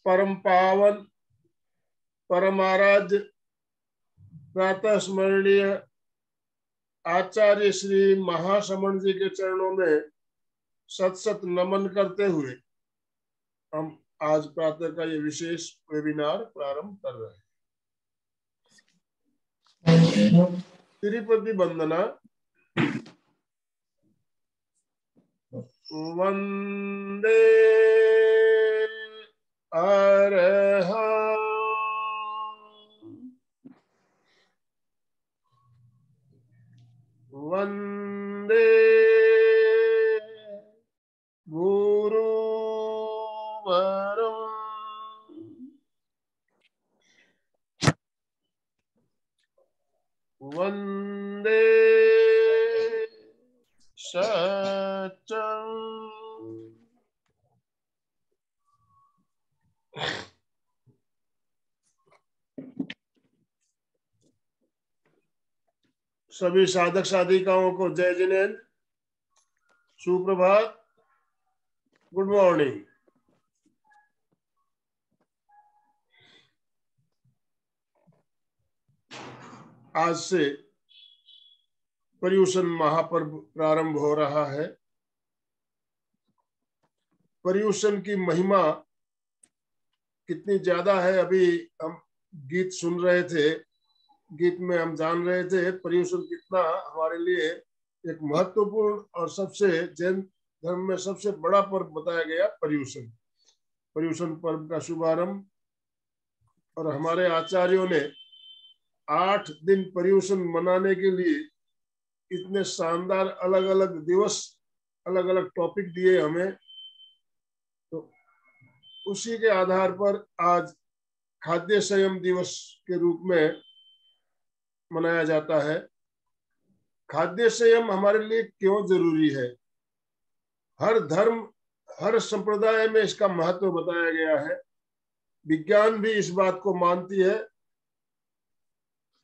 परम पावन परम आराध्य प्रातः स्मरणीय आचार्य श्री महाश्रमण जी के चरणों में सत सत नमन करते हुए हम आज प्रातः का ये विशेष वेबिनार प्रारंभ कर रहे हैं। तिरुपति वंदना। वंदे अरहं वंदे गुरुवरं वंदे सचं। सभी साधक साधिकाओं को जय जिनेन्द्र, सुप्रभात, गुड मॉर्निंग। आज से पर्युषण महापर्व प्रारंभ हो रहा है। पर्युषण की महिमा कितनी ज्यादा है, अभी हम गीत सुन रहे थे, गीत में हम जान रहे थे पर्युषण कितना हमारे लिए एक महत्वपूर्ण और सबसे जैन धर्म में सबसे बड़ा पर्व बताया गया पर्युषण। पर्युषण पर्व का शुभारंभ और हमारे आचार्यों ने 8 दिन पर्युषण मनाने के लिए इतने शानदार अलग अलग दिवस, अलग अलग टॉपिक दिए हमें, तो उसी के आधार पर आज खाद्य संयम दिवस के रूप में मनाया जाता है। खाद्य संयम हमारे लिए क्यों जरूरी है? हर धर्म, हर संप्रदाय में इसका महत्व बताया गया है। विज्ञान भी इस बात को मानती है।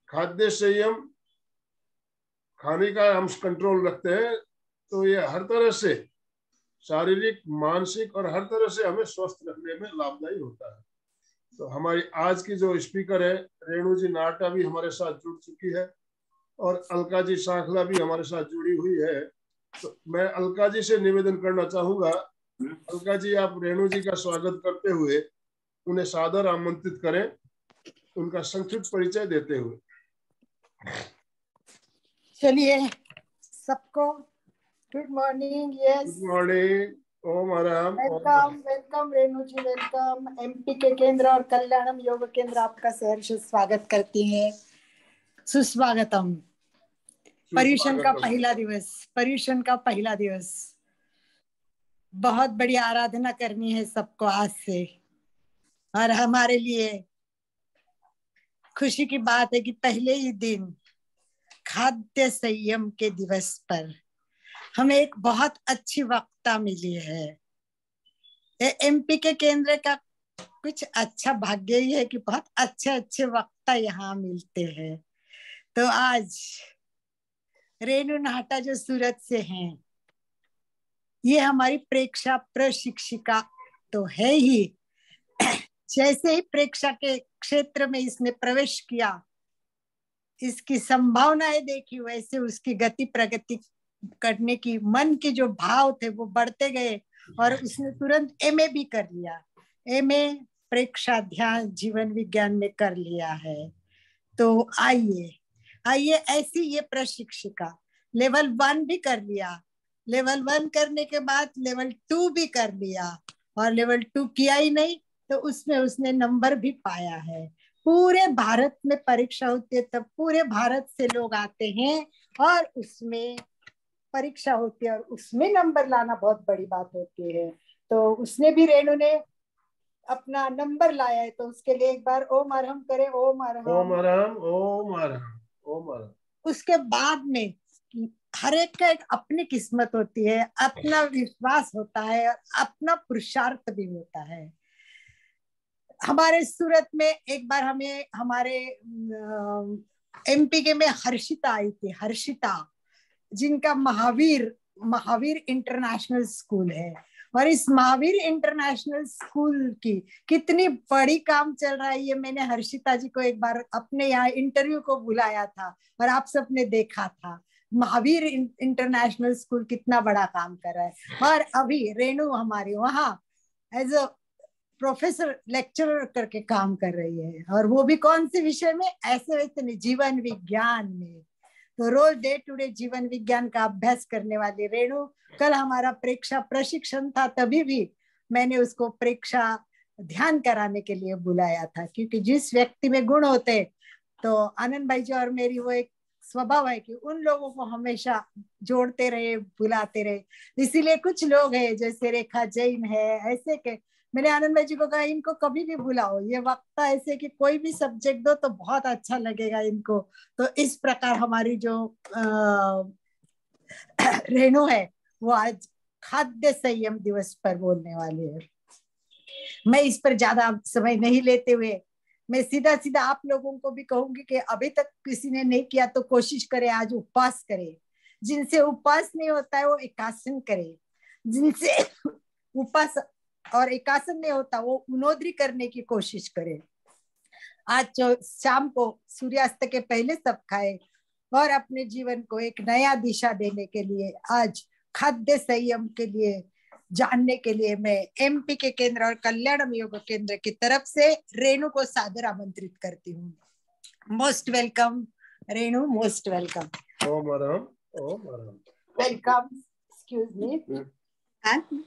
खाद्य संयम, खाने का हम कंट्रोल रखते हैं तो ये हर तरह से शारीरिक, मानसिक और हर तरह से हमें स्वस्थ रखने में लाभदायी होता है। तो हमारी आज की जो स्पीकर है रेणु जी नाटा भी हमारे साथ जुड़ चुकी है और अलका जी सांखला भी हमारे साथ जुड़ी हुई है। तो मैं अलका जी से निवेदन करना चाहूंगा, अलका जी आप रेणु जी का स्वागत करते हुए उन्हें सादर आमंत्रित करें, उनका संक्षिप्त परिचय देते हुए। चलिए सबको good morning. Yes, good morning. ओम आराम। Welcome welcome Renu ji, welcome. MP के केंद्र और कल्याणम योग केंद्र आपका सहर्ष स्वागत करती है। सुस्वागतम। पर्युषण का पहला दिवस, पर्युषण का पहला दिवस, बहुत बड़ी आराधना करनी है सबको आज से। और हमारे लिए खुशी की बात है कि पहले ही दिन खाद्य संयम के दिवस पर हमें एक बहुत अच्छी वक्ता मिली है। एमपी के केंद्र का कुछ अच्छा भाग्य ही है कि बहुत अच्छे अच्छे वक्ता यहाँ मिलते हैं। तो आज रेणु नाहटा जो सूरत से हैं, ये हमारी प्रेक्षा प्रशिक्षिका तो है ही। जैसे ही प्रेक्षा के क्षेत्र में इसने प्रवेश किया, इसकी संभावनाएं देखी, वैसे उसकी गति प्रगति करने की मन के जो भाव थे वो बढ़ते गए और उसने तुरंत एमए भी कर लिया। एमए प्रेक्षा ध्यान जीवन विज्ञान में कर लिया है। तो आइए ऐसी ये प्रशिक्षिका लेवल 1 भी कर लिया, लेवल 1 करने के बाद लेवल 2 भी कर लिया, और लेवल 2 किया ही नहीं तो उसमें उसने नंबर भी पाया है। पूरे भारत में परीक्षा होती है, तब पूरे भारत से लोग आते हैं और उसमें परीक्षा होती है और उसमें नंबर लाना बहुत बड़ी बात होती है। तो उसने भी, रेणु ने अपना नंबर लाया है, तो उसके लिए एक बार ओम अरहम करे। ओम अरहम, ओम आराम, ओम आराम, ओम आराम। उसके बाद में हर एक का एक अपनी किस्मत होती है, अपना विश्वास होता है और अपना पुरुषार्थ भी होता है। हमारे सूरत में एक बार हमें हमारे एमपी के में हर्षिता आई थी, हर्षिता, जिनका महावीर इंटरनेशनल स्कूल है। और इस महावीर इंटरनेशनल स्कूल की कितनी बड़ी काम चल रहा है, ये मैंने हर्षिता जी को एक बार अपने यहाँ इंटरव्यू को बुलाया था और आप सबने देखा था महावीर इंटरनेशनल स्कूल कितना बड़ा काम कर रहा है। और अभी रेणु हमारे वहाँ एज अ प्रोफेसर लेक्चरर करके काम कर रही है, और वो भी कौन से विषय में, ऐसे वैसे नहीं, जीवन विज्ञान में। तो रोज डे टू डे जीवन विज्ञान का अभ्यास करने वाली रेणु, कल हमारा प्रेक्षा प्रशिक्षण था, तभी भी मैंने उसको प्रेक्षा ध्यान कराने के लिए बुलाया था, क्योंकि जिस व्यक्ति में गुण होते, तो आनंद भाई जी और मेरी वो एक स्वभाव है कि उन लोगों को हमेशा जोड़ते रहे, बुलाते रहे। इसीलिए कुछ लोग हैं जैसे रेखा जैन है, ऐसे के मैंने आनंद भाई जी को कहा इनको कभी भी बुलाओ, ये वक्ता ऐसे कि कोई भी सब्जेक्ट दो तो बहुत अच्छा लगेगा इनको। तो इस प्रकार हमारी जो रेणु है वो आज खाद्य संयम दिवस पर बोलने वाली है। मैं इस पर ज्यादा समय नहीं लेते हुए मैं सीधा सीधा आप लोगों को भी कहूंगी कि अभी तक किसी ने नहीं किया तो कोशिश करे, आज उपवास करे। जिनसे उपवास नहीं होता है वो एकासन करे, जिनसे उपवास और एकासन नहीं होता वो उनोद्री करने की कोशिश करे। आज शाम को सूर्यास्त के पहले सब खाए और अपने जीवन को एक नया दिशा देने के लिए आज खाद्य संयम के लिए जानने के लिए मैं एमपी के केंद्र और कल्याणम योग केंद्र की तरफ से रेणु को सादर आमंत्रित करती हूँ। Most welcome Renu, most welcome. ओम आराम, ओम आराम। वेलकम। Excuse me.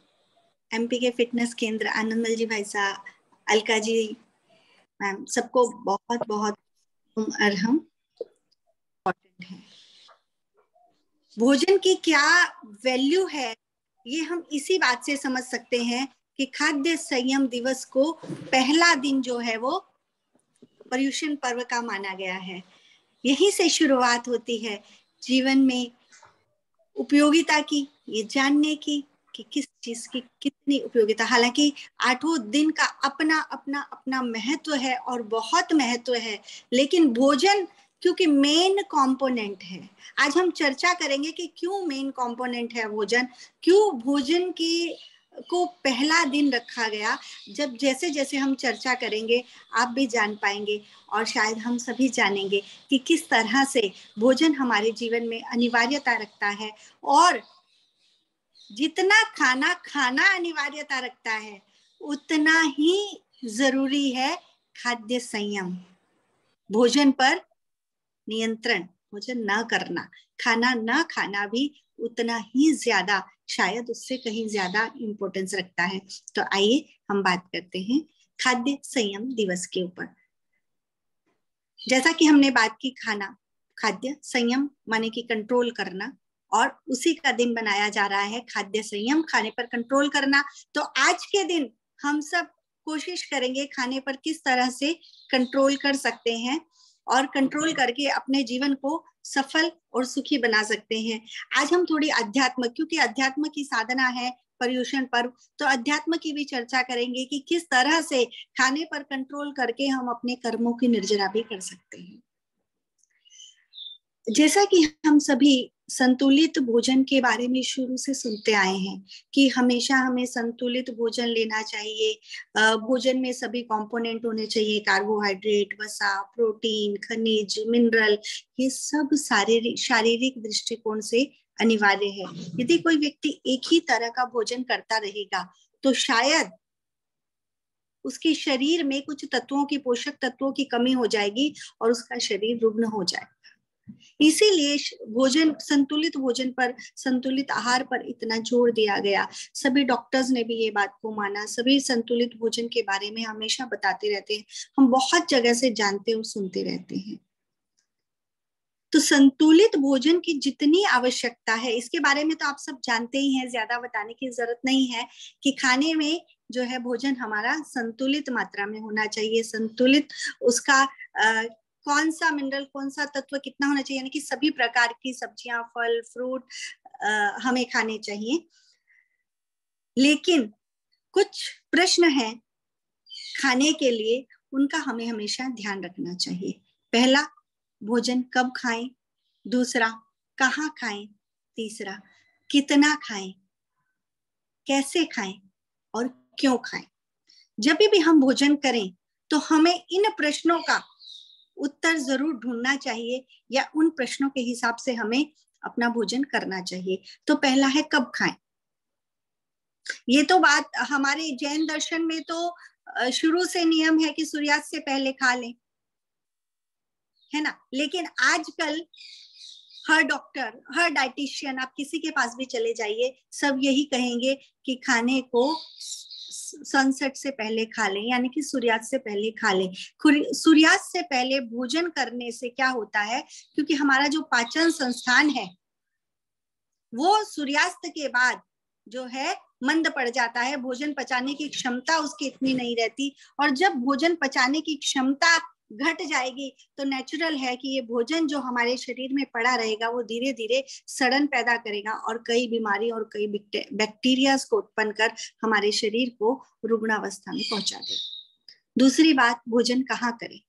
एमपी के फिटनेस केंद्र आनंदमल जी, भाई साहब, अलका जी, मैम, सबको बहुत बहुत अरहम। इम्पोर्टेंट है भोजन की क्या वैल्यू है, ये हम इसी बात से समझ सकते हैं कि खाद्य संयम दिवस को पहला दिन जो है वो पर्युषण पर्व का माना गया है। यहीं से शुरुआत होती है जीवन में उपयोगिता की, ये जानने की कि किस चीज की कितनी उपयोगिता। हालांकि 8 दिन का अपना अपना अपना महत्व है और बहुत महत्व है, लेकिन भोजन क्योंकि मेन कंपोनेंट है। आज हम चर्चा करेंगे कि क्यों मेन कंपोनेंट है भोजन, क्यों भोजन की को पहला दिन रखा गया। जब जैसे जैसे हम चर्चा करेंगे आप भी जान पाएंगे और शायद हम सभी जानेंगे कि किस तरह से भोजन हमारे जीवन में अनिवार्यता रखता है, और जितना खाना खाना अनिवार्यता रखता है उतना ही जरूरी है खाद्य संयम, भोजन पर नियंत्रण, भोजन न करना, खाना न खाना भी उतना ही ज्यादा, शायद उससे कहीं ज्यादा इंपॉर्टेंस रखता है। तो आइए हम बात करते हैं खाद्य संयम दिवस के ऊपर। जैसा कि हमने बात की, खाना, खाद्य संयम माने कि कंट्रोल करना, और उसी का दिन बनाया जा रहा है खाद्य संयम, खाने पर कंट्रोल करना। तो आज के दिन हम सब कोशिश करेंगे खाने पर किस तरह से कंट्रोल कर सकते हैं और कंट्रोल करके अपने जीवन को सफल और सुखी बना सकते हैं। आज हम थोड़ी अध्यात्म, क्योंकि अध्यात्म की साधना है पर्युषण पर्व, तो अध्यात्म की भी चर्चा करेंगे कि किस तरह से खाने पर कंट्रोल करके हम अपने कर्मों की निर्जरा भी कर सकते हैं। जैसा कि हम सभी संतुलित भोजन के बारे में शुरू से सुनते आए हैं कि हमेशा हमें संतुलित भोजन लेना चाहिए, भोजन में सभी कंपोनेंट होने चाहिए, कार्बोहाइड्रेट, वसा, प्रोटीन, खनिज, मिनरल, ये सब शारीरिक दृष्टिकोण से अनिवार्य है। यदि कोई व्यक्ति एक ही तरह का भोजन करता रहेगा तो शायद उसके शरीर में कुछ तत्वों की, पोषक तत्वों की कमी हो जाएगी और उसका शरीर रुग्ण हो जाएगा। इसीलिए भोजन, संतुलित भोजन पर, संतुलित आहार पर इतना जोर दिया गया। सभी डॉक्टर्स ने भी ये बात को माना, सभी संतुलित भोजन के बारे में हमेशा बताते रहते हैं, हम बहुत जगह से जानते और सुनते रहते हैं। तो संतुलित भोजन की जितनी आवश्यकता है, इसके बारे में तो आप सब जानते ही हैं, ज्यादा बताने की जरूरत नहीं है कि खाने में जो है भोजन हमारा संतुलित मात्रा में होना चाहिए, संतुलित उसका कौन सा मिनरल, कौन सा तत्व कितना होना चाहिए, यानी कि सभी प्रकार की सब्जियां, फल, फ्रूट हमें खाने चाहिए। लेकिन कुछ प्रश्न हैं खाने के लिए, उनका हमें हमेशा ध्यान रखना चाहिए। पहला, भोजन कब खाएं, दूसरा कहाँ खाएं, तीसरा कितना खाएं, कैसे खाएं और क्यों खाएं। जब भी हम भोजन करें तो हमें इन प्रश्नों का उत्तर जरूर ढूंढना चाहिए, या उन प्रश्नों के हिसाब से हमें अपना भोजन करना चाहिए। तो पहला है कब खाएं। ये तो बात हमारे जैन दर्शन में तो शुरू से नियम है कि सूर्यास्त से पहले खा लें, है ना। लेकिन आजकल हर डॉक्टर, हर डाइटिशियन, आप किसी के पास भी चले जाइए, सब यही कहेंगे कि खाने को सनसेट से पहले खा लें, यानी कि सूर्यास्त से पहले खा लें। सूर्यास्त से पहले भोजन करने से क्या होता है, क्योंकि हमारा जो पाचन संस्थान है वो सूर्यास्त के बाद जो है मंद पड़ जाता है, भोजन पचाने की क्षमता उसकी इतनी नहीं रहती, और जब भोजन पचाने की क्षमता घट जाएगी तो नेचुरल है कि ये भोजन जो हमारे शरीर में पड़ा रहेगा वो धीरे धीरे सड़न पैदा करेगा और कई बीमारी और कई बैक्टीरिया को उत्पन्न कर हमारे शरीर को रुग्णावस्था में पहुंचा देगा। दूसरी बात, भोजन कहाँ करें,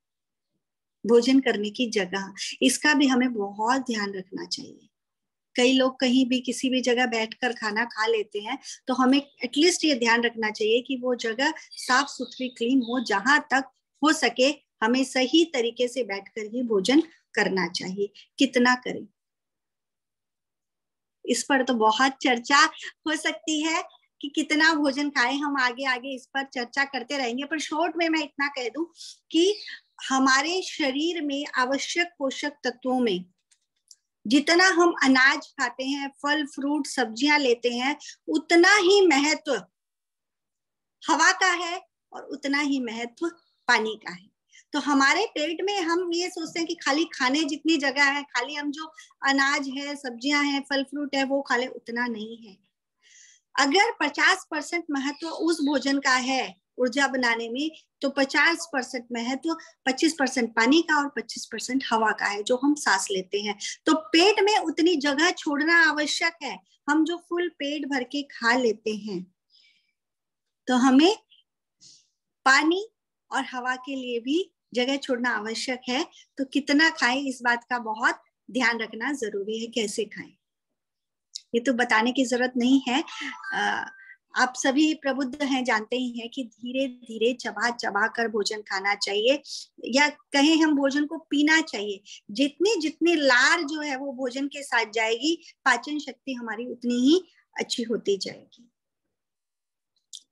भोजन करने की जगह, इसका भी हमें बहुत ध्यान रखना चाहिए। कई लोग कहीं भी किसी भी जगह बैठकर खाना खा लेते हैं, तो हमें एटलीस्ट ये ध्यान रखना चाहिए कि वो जगह साफ सुथरी, क्लीन हो। जहां तक हो सके हमें सही तरीके से बैठकर ही भोजन करना चाहिए। कितना करें, इस पर तो बहुत चर्चा हो सकती है कि कितना भोजन खाएं, हम आगे आगे इस पर चर्चा करते रहेंगे। पर शॉर्ट में मैं इतना कह दूं कि हमारे शरीर में आवश्यक पोषक तत्वों में जितना हम अनाज खाते हैं, फल, फ्रूट, सब्जियां लेते हैं, उतना ही महत्व हवा का है और उतना ही महत्व पानी का है। तो हमारे पेट में हम ये सोचते हैं कि खाली खाने जितनी जगह है, खाली हम जो अनाज है, सब्जियां हैं, फल फ्रूट है वो खा ले, उतना नहीं है। अगर 50% महत्व उस भोजन का है ऊर्जा बनाने में, तो 50% महत्व 25% पानी का और 25% हवा का है जो हम सांस लेते हैं। तो पेट में उतनी जगह छोड़ना आवश्यक है। हम जो फुल पेट भर के खा लेते हैं, तो हमें पानी और हवा के लिए भी जगह छोड़ना आवश्यक है। तो कितना खाएं, इस बात का बहुत ध्यान रखना जरूरी है। कैसे खाएं ये तो बताने की जरूरत नहीं है, आप सभी प्रबुद्ध हैं, जानते ही हैं कि धीरे धीरे चबा चबा कर भोजन खाना चाहिए, या कहें हम भोजन को पीना चाहिए। जितनी जितनी लार जो है वो भोजन के साथ जाएगी, पाचन शक्ति हमारी उतनी ही अच्छी होती जाएगी।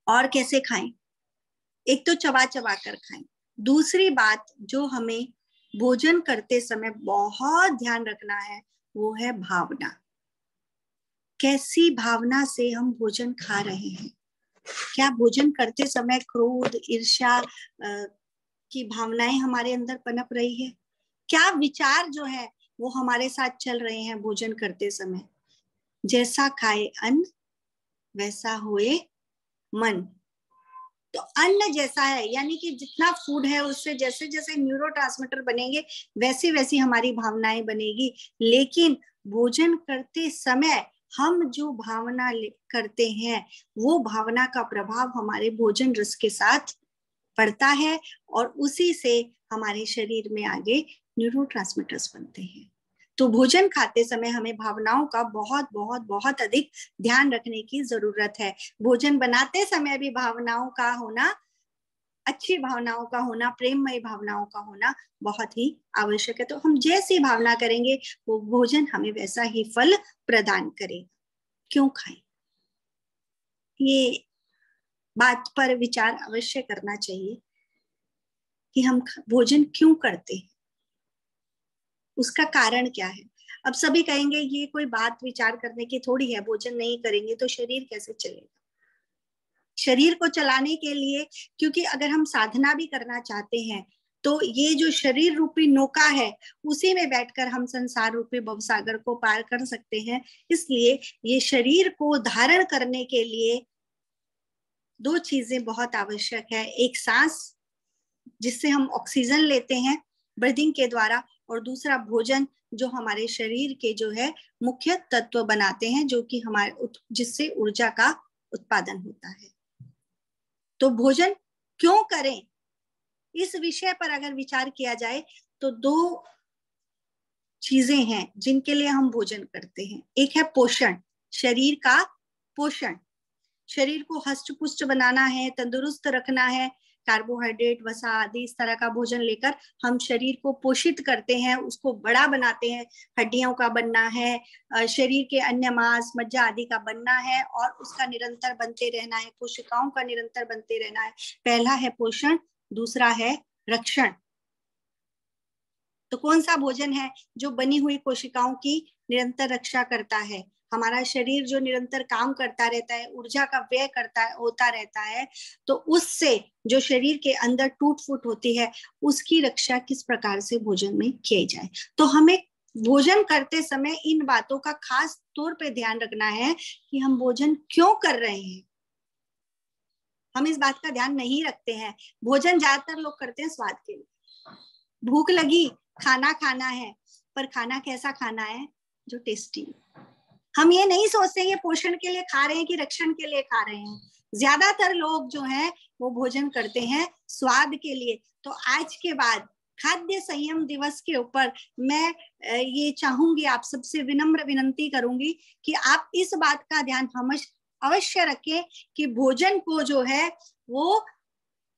और कैसे खाएं, एक तो चबा चबा कर खाएं। दूसरी बात जो हमें भोजन करते समय बहुत ध्यान रखना है वो है भावना। कैसी भावना से हम भोजन खा रहे हैं? क्या भोजन करते समय क्रोध, ईर्ष्या की भावनाएं हमारे अंदर पनप रही है? क्या विचार जो है वो हमारे साथ चल रहे हैं भोजन करते समय? जैसा खाए अन्न वैसा होए मन। तो अन्न जैसा है, यानी कि जितना फूड है उससे जैसे जैसे न्यूरोट्रांसमीटर बनेंगे वैसी वैसी हमारी भावनाएं बनेगी। लेकिन भोजन करते समय हम जो भावना करते हैं वो भावना का प्रभाव हमारे भोजन रस के साथ पड़ता है और उसी से हमारे शरीर में आगे न्यूरोट्रांसमीटर्स बनते हैं। तो भोजन खाते समय हमें भावनाओं का बहुत बहुत बहुत अधिक ध्यान रखने की जरूरत है। भोजन बनाते समय भी भावनाओं का होना, अच्छी भावनाओं का होना, प्रेममय भावनाओं का होना बहुत ही आवश्यक है। तो हम जैसी भावना करेंगे वो भोजन हमें वैसा ही फल प्रदान करेगा। क्यों खाएं? ये बात पर विचार अवश्य करना चाहिए कि हम भोजन क्यों करते हैं, उसका कारण क्या है। अब सभी कहेंगे ये कोई बात विचार करने की थोड़ी है, भोजन नहीं करेंगे तो शरीर कैसे चलेगा? शरीर को चलाने के लिए, क्योंकि अगर हम साधना भी करना चाहते हैं तो ये जो शरीर रूपी नौका है उसी में बैठकर हम संसार रूपी भवसागर को पार कर सकते हैं। इसलिए ये शरीर को धारण करने के लिए दो चीजें बहुत आवश्यक है। एक सांस जिससे हम ऑक्सीजन लेते हैं ब्रीदिंग के द्वारा, और दूसरा भोजन जो हमारे शरीर के जो है मुख्य तत्व बनाते हैं, जो कि हमारे जिससे ऊर्जा का उत्पादन होता है। तो भोजन क्यों करें, इस विषय पर अगर विचार किया जाए तो दो चीजें हैं जिनके लिए हम भोजन करते हैं। एक है पोषण, शरीर का पोषण। शरीर को हष्ट पुष्ट बनाना है, तंदुरुस्त रखना है। कार्बोहाइड्रेट, वसा आदि इस तरह का भोजन लेकर हम शरीर को पोषित करते हैं, उसको बड़ा बनाते हैं। हड्डियों का बनना है, शरीर के अन्य मांस, मज्जा आदि का बनना है और उसका निरंतर बनते रहना है, कोशिकाओं का निरंतर बनते रहना है। पहला है पोषण, दूसरा है रक्षण। तो कौन सा भोजन है जो बनी हुई कोशिकाओं की निरंतर रक्षा करता है? हमारा शरीर जो निरंतर काम करता रहता है, ऊर्जा का व्यय होता रहता है, तो उससे जो शरीर के अंदर टूट फूट होती है उसकी रक्षा किस प्रकार से भोजन में की जाए। तो हमें भोजन करते समय इन बातों का खास तौर पे ध्यान रखना है कि हम भोजन क्यों कर रहे हैं। हम इस बात का ध्यान नहीं रखते हैं। भोजन ज्यादातर लोग करते हैं स्वाद के लिए, भूख लगी खाना खाना है, पर खाना कैसा खाना है? जो टेस्टी। हम ये नहीं सोचते ये पोषण के लिए खा रहे हैं कि रक्षण के लिए खा रहे हैं। ज्यादातर लोग जो हैं वो भोजन करते हैं स्वाद के लिए। तो आज के बाद खाद्य संयम दिवस के ऊपर मैं ये चाहूंगी, आप सबसे विनम्र विनंती करूंगी कि आप इस बात का ध्यान अवश्य रखें कि भोजन को जो है वो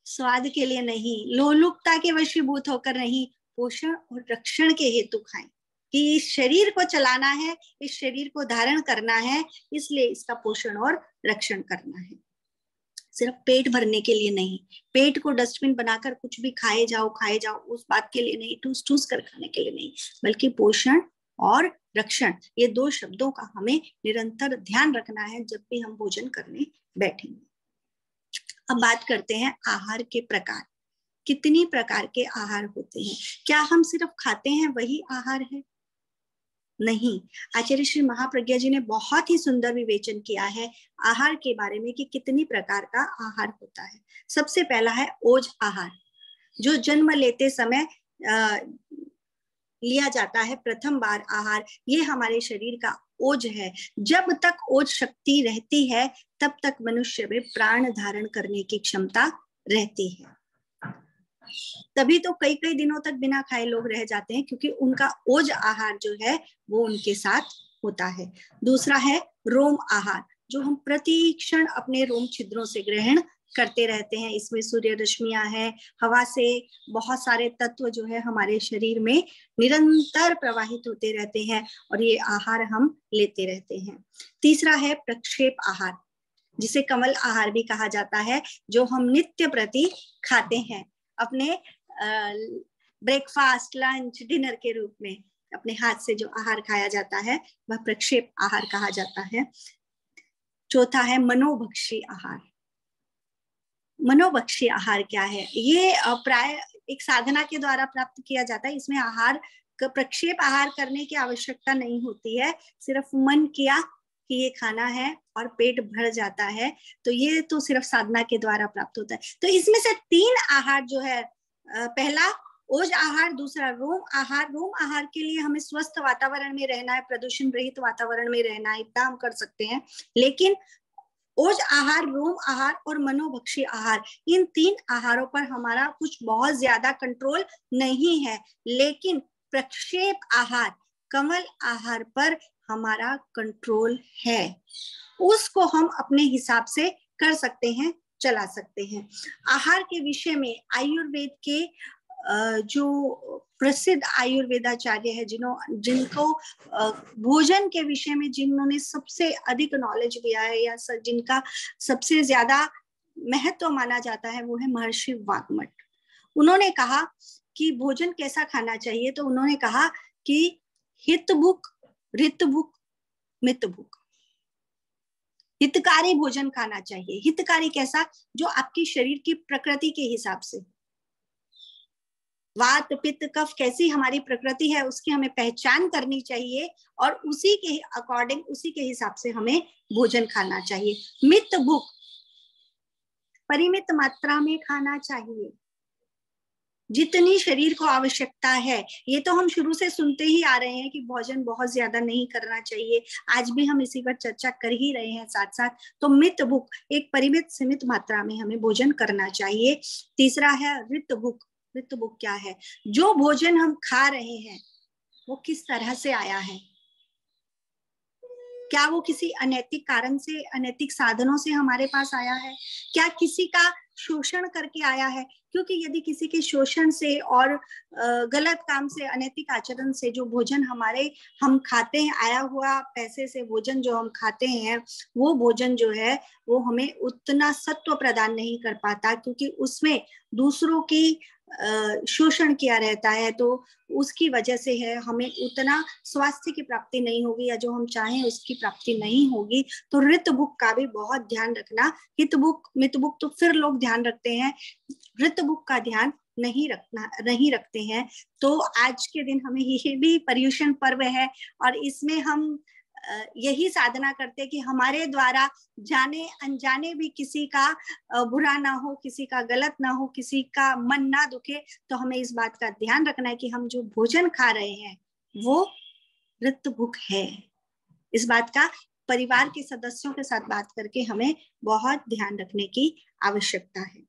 स्वाद के लिए नहीं, लोलुपता के वशीभूत होकर नहीं, पोषण और रक्षण के हेतु खाएं। कि इस शरीर को चलाना है, इस शरीर को धारण करना है, इसलिए इसका पोषण और रक्षण करना है। सिर्फ पेट भरने के लिए नहीं, पेट को डस्टबिन बनाकर कुछ भी खाए जाओ उस बात के लिए नहीं, ठूस ठूस कर खाने के लिए नहीं, बल्कि पोषण और रक्षण, ये दो शब्दों का हमें निरंतर ध्यान रखना है जब भी हम भोजन करने बैठेंगे। अब बात करते हैं आहार के प्रकार। कितनी प्रकार के आहार होते हैं? क्या हम सिर्फ खाते हैं वही आहार है? नहीं। आचार्य श्री महाप्रज्ञा जी ने बहुत ही सुंदर विवेचन किया है आहार के बारे में कि कितनी प्रकार का आहार होता है। सबसे पहला है ओज आहार, जो जन्म लेते समय लिया जाता है प्रथम बार आहार। ये हमारे शरीर का ओज है। जब तक ओज शक्ति रहती है तब तक मनुष्य में प्राण धारण करने की क्षमता रहती है। तभी तो कई कई दिनों तक बिना खाए लोग रह जाते हैं, क्योंकि उनका ओज आहार जो है वो उनके साथ होता है। दूसरा है रोम आहार, जो हम प्रति क्षण अपने रोम छिद्रों से ग्रहण करते रहते हैं। इसमें सूर्य रश्मियां हैं, हवा से बहुत सारे तत्व जो है हमारे शरीर में निरंतर प्रवाहित होते रहते हैं और ये आहार हम लेते रहते हैं। तीसरा है प्रक्षेप आहार, जिसे कमल आहार भी कहा जाता है, जो हम नित्य प्रति खाते हैं अपने ब्रेकफास्ट, लंच, डिनर के रूप में। अपने हाथ से जो आहार खाया जाता है वह प्रक्षेप आहार कहा जाता है। चौथा है मनोभक्षी आहार। मनोभक्षी आहार क्या है? ये प्राय एक साधना के द्वारा प्राप्त किया जाता है। इसमें आहार प्रक्षेप आहार करने की आवश्यकता नहीं होती है, सिर्फ मन किया कि ये खाना है और पेट भर जाता है, तो ये तो सिर्फ साधना के द्वारा प्राप्त होता है। तो इसमें से 3 आहार जो है, पहला ओज आहार, दूसरा रोम आहार। रोम आहार के लिए हमें स्वस्थ वातावरण में रहना है, प्रदूषण रहित वातावरण में रहना है, इतना हम कर सकते हैं। लेकिन ओज आहार, रोम आहार और मनोभक्षी आहार, इन 3 आहारों पर हमारा कुछ बहुत ज्यादा कंट्रोल नहीं है। लेकिन प्रक्षेप आहार, कमल आहार पर हमारा कंट्रोल है। उसको हम अपने हिसाब से कर सकते हैं, चला सकते हैं। आहार के विषय में आयुर्वेद के जो प्रसिद्ध आयुर्वेदाचार्य है, जिनको भोजन के विषय में जिन्होंने सबसे अधिक नॉलेज दिया है या जिनका सबसे ज्यादा महत्व माना जाता है, वो है महर्षि वाग्मट। उन्होंने कहा कि भोजन कैसा खाना चाहिए, तो उन्होंने कहा कि हितभुक, ऋतभुक, मितभुक, हितकारी भोजन खाना चाहिए। हितकारी कैसा? जो आपकी शरीर की प्रकृति के हिसाब से, वात पित्त कफ कैसी हमारी प्रकृति है उसकी हमें पहचान करनी चाहिए और उसी के अकॉर्डिंग, उसी के हिसाब से हमें भोजन खाना चाहिए। मित भूख, परिमित मात्रा में खाना चाहिए, जितनी शरीर को आवश्यकता है। ये तो हम शुरू से सुनते ही आ रहे हैं कि भोजन बहुत ज्यादा नहीं करना चाहिए, आज भी हम इसी पर चर्चा कर ही रहे हैं साथ साथ। तो मित भूख, एक परिमित सीमित मात्रा में हमें भोजन करना चाहिए। तीसरा है ऋत भूख। ऋत भूख क्या है? जो भोजन हम खा रहे हैं वो किस तरह से आया है, क्या वो किसी अनैतिक कारण से, अनैतिक साधनों से हमारे पास आया है, क्या किसी का शोषण करके आया है? क्योंकि यदि किसी के शोषण से और गलत काम से, अनैतिक आचरण से जो भोजन हम खाते हैं, आया हुआ पैसे से भोजन जो हम खाते हैं, वो भोजन जो है वो हमें उतना सत्व प्रदान नहीं कर पाता, क्योंकि उसमें दूसरों की शोषण किया रहता है। तो उसकी वजह से है हमें उतना स्वास्थ्य की प्राप्ति नहीं होगी, या जो हम चाहें उसकी प्राप्ति नहीं होगी। तो ऋत भूख का भी बहुत ध्यान रखना। हित भूख, मित भूख तो फिर लोग ध्यान रखते हैं, ऋत भूख का ध्यान नहीं रखते हैं। तो आज के दिन हमें ये भी पर्युषण पर्व है और इसमें हम यही साधना करते हैं कि हमारे द्वारा जाने अनजाने भी किसी का बुरा ना हो, किसी का गलत ना हो, किसी का मन ना दुखे। तो हमें इस बात का ध्यान रखना है कि हम जो भोजन खा रहे हैं वो ऋत भूख है। इस बात का परिवार के सदस्यों के साथ बात करके हमें बहुत ध्यान रखने की आवश्यकता है।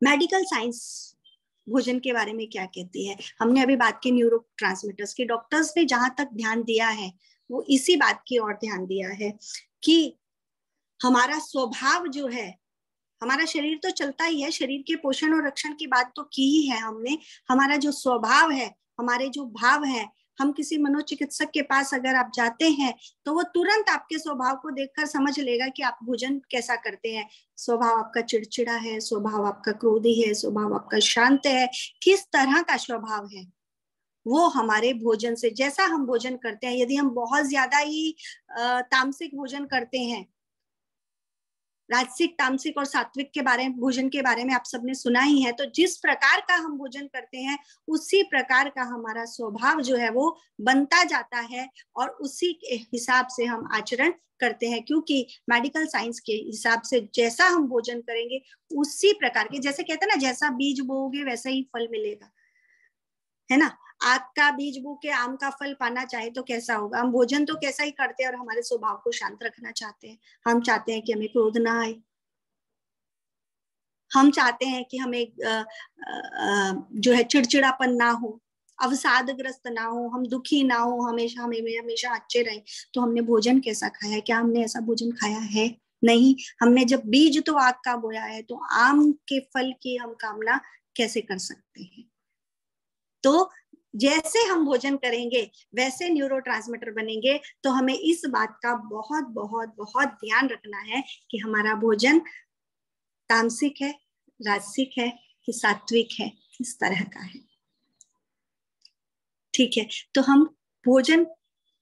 मेडिकल साइंस भोजन के बारे में क्या कहती है? हमने अभी बात की न्यूरोट्रांसमीटर्स की। डॉक्टर्स ने जहां तक ध्यान दिया है वो इसी बात की ओर ध्यान दिया है कि हमारा स्वभाव जो है, हमारा शरीर तो चलता ही है, शरीर के पोषण और रक्षण की बात तो की ही है हमने। हमारा जो स्वभाव है, हमारे जो भाव है, हम किसी मनोचिकित्सक के पास अगर आप जाते हैं तो वो तुरंत आपके स्वभाव को देखकर समझ लेगा कि आप भोजन कैसा करते हैं। स्वभाव आपका चिड़चिड़ा है, स्वभाव आपका क्रोधी है, स्वभाव आपका शांत है, किस तरह का स्वभाव है वो हमारे भोजन से, जैसा हम भोजन करते हैं। यदि हम बहुत ज्यादा ही तामसिक भोजन करते हैं, राजसिक, तामसिक और सात्विक के बारे में, भोजन के बारे में आप सबने सुना ही है, तो जिस प्रकार का हम भोजन करते हैं उसी प्रकार का हमारा स्वभाव जो है वो बनता जाता है और उसी के हिसाब से हम आचरण करते हैं। क्योंकि मेडिकल साइंस के हिसाब से जैसा हम भोजन करेंगे उसी प्रकार के, जैसे कहते हैं ना, जैसा बीज बोओगे वैसा ही फल मिलेगा, है ना। आग का बीज बो के आम का फल पाना चाहे तो कैसा होगा? हम भोजन तो कैसा ही करते हैं और हमारे स्वभाव को शांत रखना चाहते हैं। हम चाहते हैं कि हमें क्रोध ना आए, हम चाहते हैं कि हमें जो है चिड़चिड़ापन ना हो, अवसादग्रस्त ना हो, हम दुखी ना हो, हमेशा हमेशा अच्छे रहें। तो हमने भोजन कैसा खाया? क्या हमने ऐसा भोजन खाया है? नहीं। हमने जब बीज तो आग का बोया है तो आम के फल की हम कामना कैसे कर सकते हैं? तो जैसे हम भोजन करेंगे वैसे न्यूरोट्रांसमीटर बनेंगे। तो हमें इस बात का बहुत बहुत बहुत ध्यान रखना है कि हमारा भोजन तामसिक है, राजसिक है कि सात्विक है, किस तरह का है। ठीक है, तो हम भोजन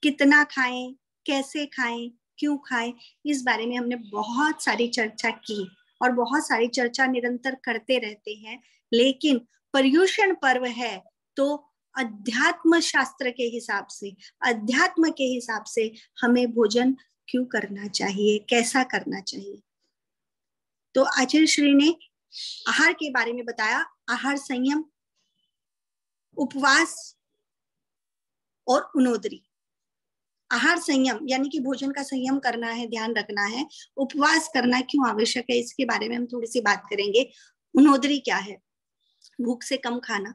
कितना खाएं, कैसे खाएं, क्यों खाएं, इस बारे में हमने बहुत सारी चर्चा की और बहुत सारी चर्चा निरंतर करते रहते हैं। लेकिन पर्युषण पर्व है तो अध्यात्म शास्त्र के हिसाब से, अध्यात्म के हिसाब से हमें भोजन क्यों करना चाहिए, कैसा करना चाहिए। तो आचार्य श्री ने आहार के बारे में बताया, आहार संयम, उपवास और उनोदरी। आहार संयम यानी कि भोजन का संयम करना है, ध्यान रखना है। उपवास करना क्यों आवश्यक है, इसके बारे में हम थोड़ी सी बात करेंगे। उनोदरी क्या है, भूख से कम खाना,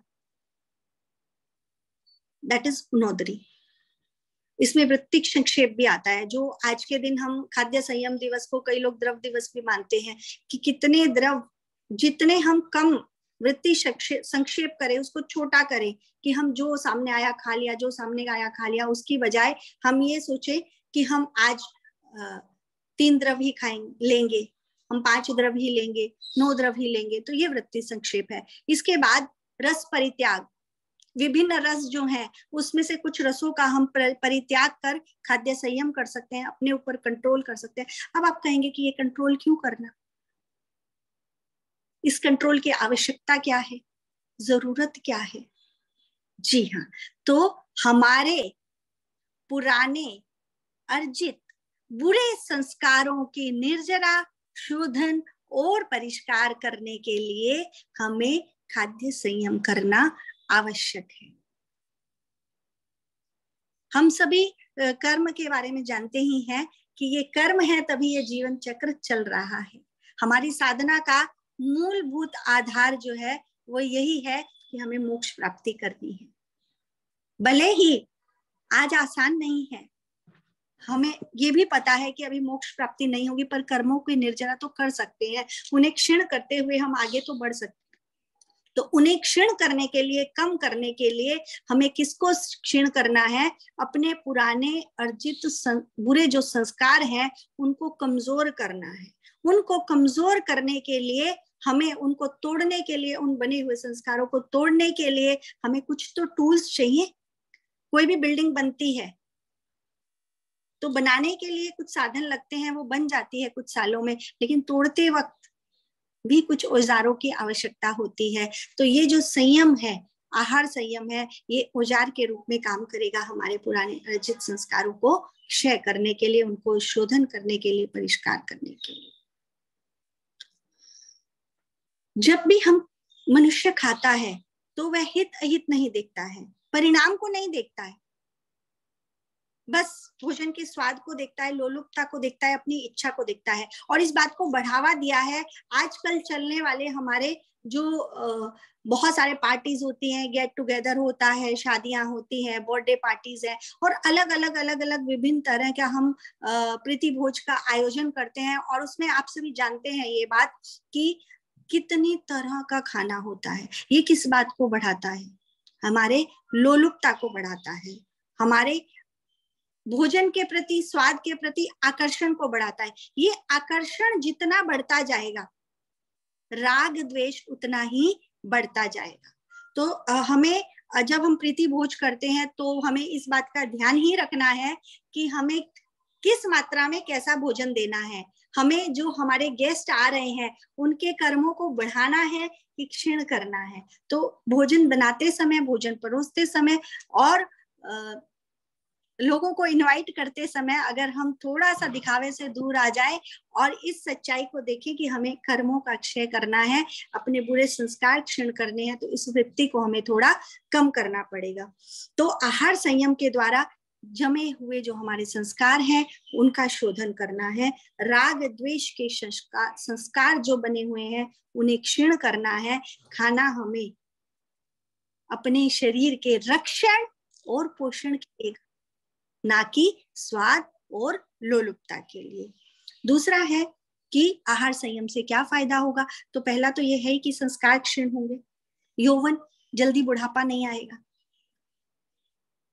दैट इज उनोदरी। इसमें वृत्तिक संक्षेप भी आता है। जो आज के दिन हम खाद्य संयम दिवस को कई लोग द्रव दिवस भी मानते हैं कि कितने द्रव, जितने हम कम वृत्ति संक्षेप करें, उसको छोटा करें कि हम जो सामने आया खा लिया, जो सामने आया खा लिया, उसकी बजाय हम ये सोचे कि हम आज 3 द्रव ही लेंगे, हम 5 द्रव ही लेंगे, 9 द्रव ही लेंगे। तो ये वृत्ति संक्षेप है। इसके बाद रस परित्याग, विभिन्न रस जो हैं उसमें से कुछ रसों का हम परित्याग कर खाद्य संयम कर सकते हैं, अपने ऊपर कंट्रोल कर सकते हैं। अब आप कहेंगे कि ये कंट्रोल क्यों करना, इस कंट्रोल की आवश्यकता क्या है, जरूरत क्या है? जी हाँ, तो हमारे पुराने अर्जित बुरे संस्कारों की निर्जरा, शोधन और परिष्कार करने के लिए हमें खाद्य संयम करना आवश्यक है। हम सभी कर्म के बारे में जानते ही हैं कि ये कर्म है तभी ये जीवन चक्र चल रहा है। हमारी साधना का मूलभूत आधार जो है वो यही है कि हमें मोक्ष प्राप्ति करनी है। भले ही आज आसान नहीं है, हमें ये भी पता है कि अभी मोक्ष प्राप्ति नहीं होगी, पर कर्मों की निर्जरा तो कर सकते हैं। उन्हें क्षीण करते हुए हम आगे तो बढ़ सकते हैं। तो उन्हें क्षीण करने के लिए, कम करने के लिए हमें किसको क्षीण करना है? अपने पुराने अर्जित बुरे जो संस्कार हैं उनको कमजोर करना है। उनको कमजोर करने के लिए हमें, उनको तोड़ने के लिए, उन बने हुए संस्कारों को तोड़ने के लिए हमें कुछ तो टूल्स चाहिए। कोई भी बिल्डिंग बनती है तो बनाने के लिए कुछ साधन लगते हैं, वो बन जाती है कुछ सालों में, लेकिन तोड़ते वक्त भी कुछ औजारों की आवश्यकता होती है। तो ये जो संयम है, आहार संयम है, ये औजार के रूप में काम करेगा हमारे पुराने अर्जित संस्कारों को क्षय करने के लिए, उनको शोधन करने के लिए, परिष्कार करने के लिए। जब भी हम मनुष्य खाता है तो वह हित अहित नहीं देखता है, परिणाम को नहीं देखता है, बस भोजन के स्वाद को देखता है, लोलुपता को देखता है, अपनी इच्छा को देखता है। और इस बात को बढ़ावा दिया है आजकल चलने वाले हमारे जो बहुत सारे पार्टीज होती हैं, गेट टुगेदर होता है, शादियां होती हैं, बर्थडे पार्टीज है, और अलग अलग विभिन्न तरह का हम प्रीति भोज का आयोजन करते हैं। और उसमें आप सभी जानते हैं ये बात कि कितनी तरह का खाना होता है। ये किस बात को बढ़ाता है? हमारे लोलुपता को बढ़ाता है, हमारे भोजन के प्रति, स्वाद के प्रति आकर्षण को बढ़ाता है। ये आकर्षण जितना बढ़ता जाएगा, राग द्वेष उतना ही बढ़ता जाएगा। तो हमें, जब हम प्रीति भोज करते हैं तो हमें इस बात का ध्यान ही रखना है कि हमें किस मात्रा में कैसा भोजन देना है। हमें जो हमारे गेस्ट आ रहे हैं उनके कर्मों को बढ़ाना है कि क्षीण करना है। तो भोजन बनाते समय, भोजन परोसते समय और लोगों को इनवाइट करते समय अगर हम थोड़ा सा दिखावे से दूर आ जाए और इस सच्चाई को देखें कि हमें कर्मों का क्षय करना है, अपने बुरे संस्कार क्षीण करने हैं, तो इस वृत्ति को हमें थोड़ा कम करना पड़ेगा। तो आहार संयम के द्वारा जमे हुए जो हमारे संस्कार हैं उनका शोधन करना है। राग द्वेष के संस्कार जो बने हुए हैं उन्हें क्षीण करना है। खाना हमें अपने शरीर के रक्षण और पोषण के लिए, ना कि स्वाद और लोलुपता के लिए। दूसरा है कि आहार संयम से क्या फायदा होगा? तो पहला तो यह है कि संस्कार क्षीण होंगे, यौवन, जल्दी बुढ़ापा नहीं आएगा,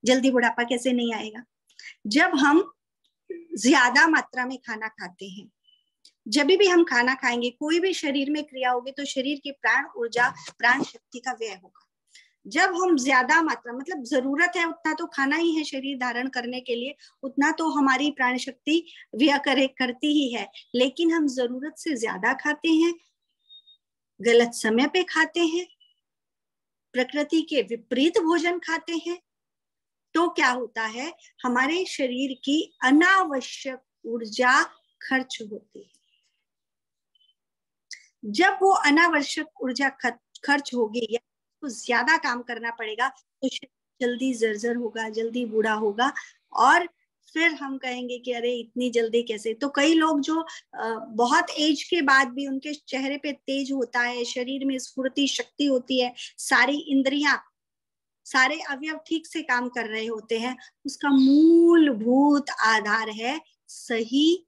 जल्दी बुढ़ापा कैसे नहीं आएगा? जब हम ज्यादा मात्रा में खाना खाते हैं, जब भी हम खाना खाएंगे, कोई भी शरीर में क्रिया होगी तो शरीर की प्राण ऊर्जा, प्राण शक्ति का व्यय होगा। जब हम ज्यादा मात्रा, मतलब जरूरत है उतना तो खाना ही है शरीर धारण करने के लिए, उतना तो हमारी प्राण शक्ति व्यय करती ही है, लेकिन हम जरूरत से ज्यादा खाते हैं, गलत समय पे खाते हैं, प्रकृति के विपरीत भोजन खाते हैं, तो क्या होता है? हमारे शरीर की अनावश्यक ऊर्जा खर्च होती है। जब वो अनावश्यक ऊर्जा खर्च होगी या तो ज्यादा काम करना पड़ेगा तो जल्दी जर्जर होगा, जल्दी बूढ़ा होगा, और फिर हम कहेंगे कि अरे इतनी जल्दी कैसे। तो कई लोग जो बहुत एज के बाद भी उनके चेहरे पे तेज होता है, शरीर में स्फूर्ति शक्ति होती है, सारी इंद्रियां, सारे अवयव ठीक से काम कर रहे होते हैं, उसका मूलभूत आधार है सही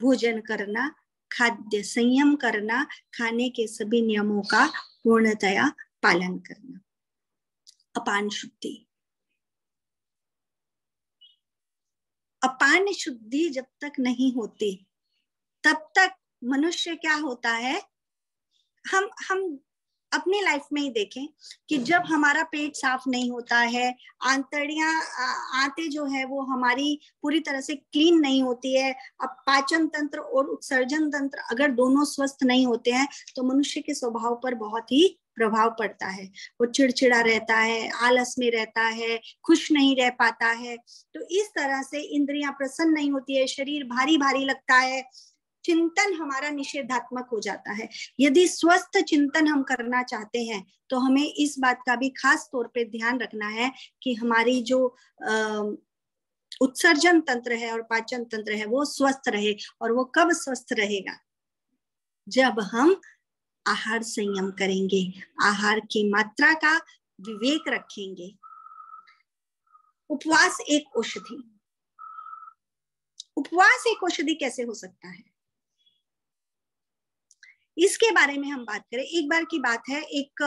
भोजन करना, खाद्य संयम करना, खाने के सभी नियमों का पूर्णतया पालन करना। अपान शुद्धि, अपान शुद्धि जब तक नहीं होती तब तक मनुष्य क्या होता है, हम अपनी लाइफ में ही देखें कि जब हमारा पेट साफ नहीं होता है, आंतड़ियां, आंतें जो है वो हमारी पूरी तरह से क्लीन नहीं होती है, अब पाचन तंत्र और उत्सर्जन तंत्र अगर दोनों स्वस्थ नहीं होते हैं तो मनुष्य के स्वभाव पर बहुत ही प्रभाव पड़ता है। वो चिड़चिड़ा रहता है, आलस में रहता है, खुश नहीं रह पाता है। तो इस तरह से इंद्रियां प्रसन्न नहीं होती है, शरीर भारी भारी लगता है, चिंतन हमारा निषेधात्मक हो जाता है। यदि स्वस्थ चिंतन हम करना चाहते हैं तो हमें इस बात का भी खास तौर पे ध्यान रखना है कि हमारी जो उत्सर्जन तंत्र है और पाचन तंत्र है वो स्वस्थ रहे। और वो कब स्वस्थ रहेगा? जब हम आहार संयम करेंगे, आहार की मात्रा का विवेक रखेंगे। उपवास एक औषधि, उपवास एक औषधि कैसे हो सकता है, इसके बारे में हम बात करें। एक बार की बात है, एक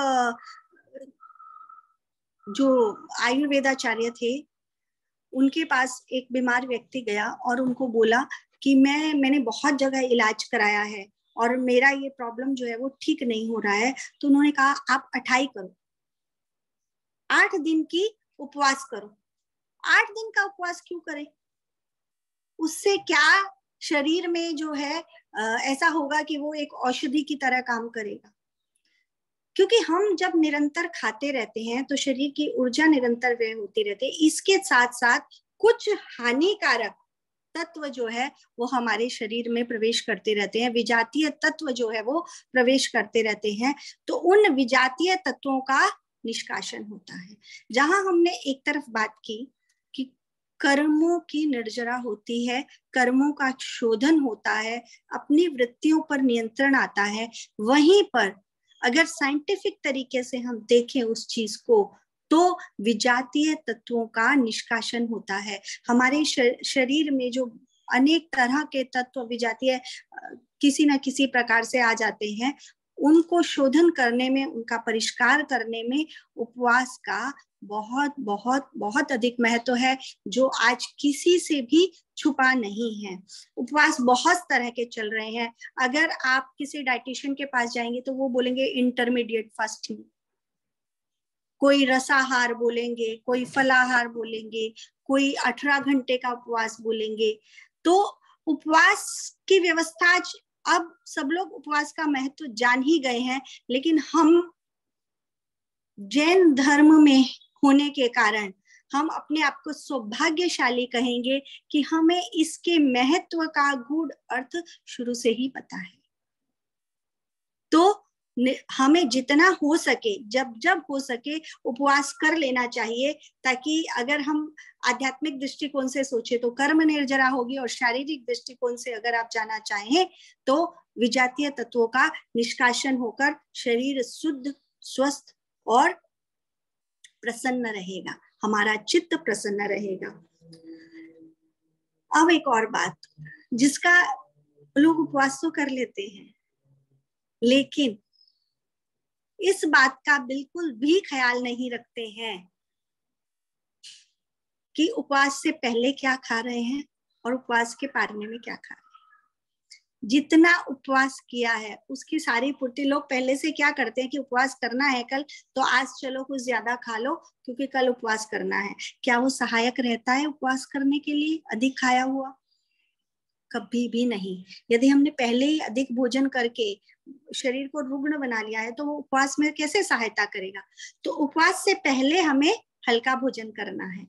जो आयुर्वेदाचार्य थे उनके पास एक बीमार व्यक्ति गया और उनको बोला कि मैंने बहुत जगह इलाज कराया है और मेरा ये प्रॉब्लम जो है वो ठीक नहीं हो रहा है। तो उन्होंने कहा आप 28 करो, 8 दिन की उपवास करो। 8 दिन का उपवास क्यों करें? उससे क्या शरीर में जो है ऐसा होगा कि वो एक औषधि की तरह काम करेगा। क्योंकि हम जब निरंतर खाते रहते हैं तो शरीर की ऊर्जा निरंतर व्यय होती रहती है। इसके साथ साथ कुछ हानिकारक तत्व जो है वो हमारे शरीर में प्रवेश करते रहते हैं, विजातीय तत्व जो है वो प्रवेश करते रहते हैं। तो उन विजातीय तत्वों का निष्कासन होता है। जहां हमने एक तरफ बात की कि कर्मों की निर्जरा होती है, कर्मों का शोधन होता है, अपनी वृत्तियों पर नियंत्रण आता है, वहीं पर अगर साइंटिफिक तरीके से हम देखें उस चीज को तो विजातीय तत्वों का निष्कासन होता है। हमारे शरीर में जो अनेक तरह के तत्व विजातीय किसी न किसी प्रकार से आ जाते हैं, उनको शोधन करने में, उनका परिष्कार करने में उपवास का बहुत बहुत बहुत अधिक महत्व है, जो आज किसी से भी छुपा नहीं है। उपवास बहुत तरह के चल रहे हैं। अगर आप किसी डाइटिशियन के पास जाएंगे तो वो बोलेंगे इंटरमीडिएट फास्टिंग, कोई रसाहार बोलेंगे, कोई फलाहार बोलेंगे, कोई 18 घंटे का उपवास बोलेंगे। तो उपवास की व्यवस्था अब सब लोग उपवास का महत्व जान ही गए हैं, लेकिन हम जैन धर्म में होने के कारण हम अपने आप को सौभाग्यशाली कहेंगे कि हमें इसके महत्व का गूढ़ अर्थ शुरू से ही पता है। तो हमें जितना हो सके, जब हो सके उपवास कर लेना चाहिए, ताकि अगर हम आध्यात्मिक दृष्टिकोण से सोचे तो कर्म निर्जरा होगी, और शारीरिक दृष्टिकोण से अगर आप जाना चाहें तो विजातीय तत्वों का निष्कासन होकर शरीर शुद्ध, स्वस्थ और प्रसन्न रहेगा, हमारा चित्त प्रसन्न रहेगा। अब एक और बात, जिसका लोग उपवास तो कर लेते हैं लेकिन इस बात का बिल्कुल भी ख्याल नहीं रखते हैं कि उपवास से पहले क्या खा रहे हैं और उपवास के पारने में क्या खा रहे हैं। जितना उपवास किया है उसकी सारी पूर्ति। लोग पहले से क्या करते हैं कि उपवास करना है कल, तो आज चलो कुछ ज्यादा खा लो क्योंकि कल उपवास करना है। क्या वो सहायक रहता है उपवास करने के लिए अधिक खाया हुआ? कभी भी नहीं। यदि हमने पहले ही अधिक भोजन करके शरीर को रुग्ण बना लिया है तो वो उपवास में कैसे सहायता करेगा? तो उपवास से पहले हमें हल्का भोजन करना है।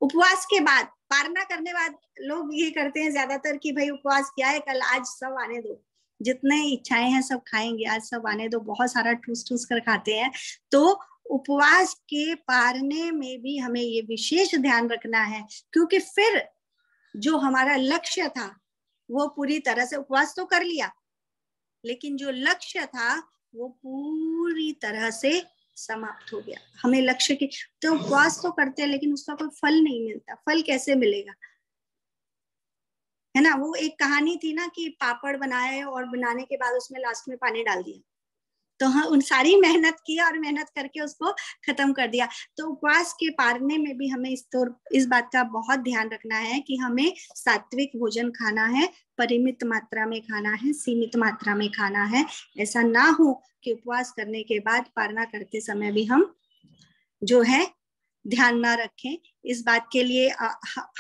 उपवास के बाद, पारना करने बाद लोग ये करते हैं ज्यादातर कि भाई उपवास किया है कल, आज सब आने दो, जितने इच्छाएं हैं सब खाएंगे, आज सब आने दो, बहुत सारा ठूस ठूस कर खाते हैं। तो उपवास के पारने में भी हमें ये विशेष ध्यान रखना है, क्योंकि फिर जो हमारा लक्ष्य था वो पूरी तरह से, उपवास तो कर लिया लेकिन जो लक्ष्य था वो पूरी तरह से समाप्त हो गया। हमें लक्ष्य की, तो उपवास तो करते हैं लेकिन उसका कोई फल नहीं मिलता। फल कैसे मिलेगा? है ना, वो एक कहानी थी ना कि पापड़ बनाए और बनाने के बाद उसमें लास्ट में पानी डाल दिया, तो हाँ उन सारी मेहनत की और मेहनत करके उसको खत्म कर दिया। तो उपवास के पारने में भी हमें इस बात का बहुत ध्यान रखना है कि हमें सात्विक भोजन खाना है, परिमित मात्रा में खाना है, सीमित मात्रा में खाना है। ऐसा ना हो कि उपवास करने के बाद पारना करते समय भी हम जो है ध्यान ना रखें। इस बात के लिए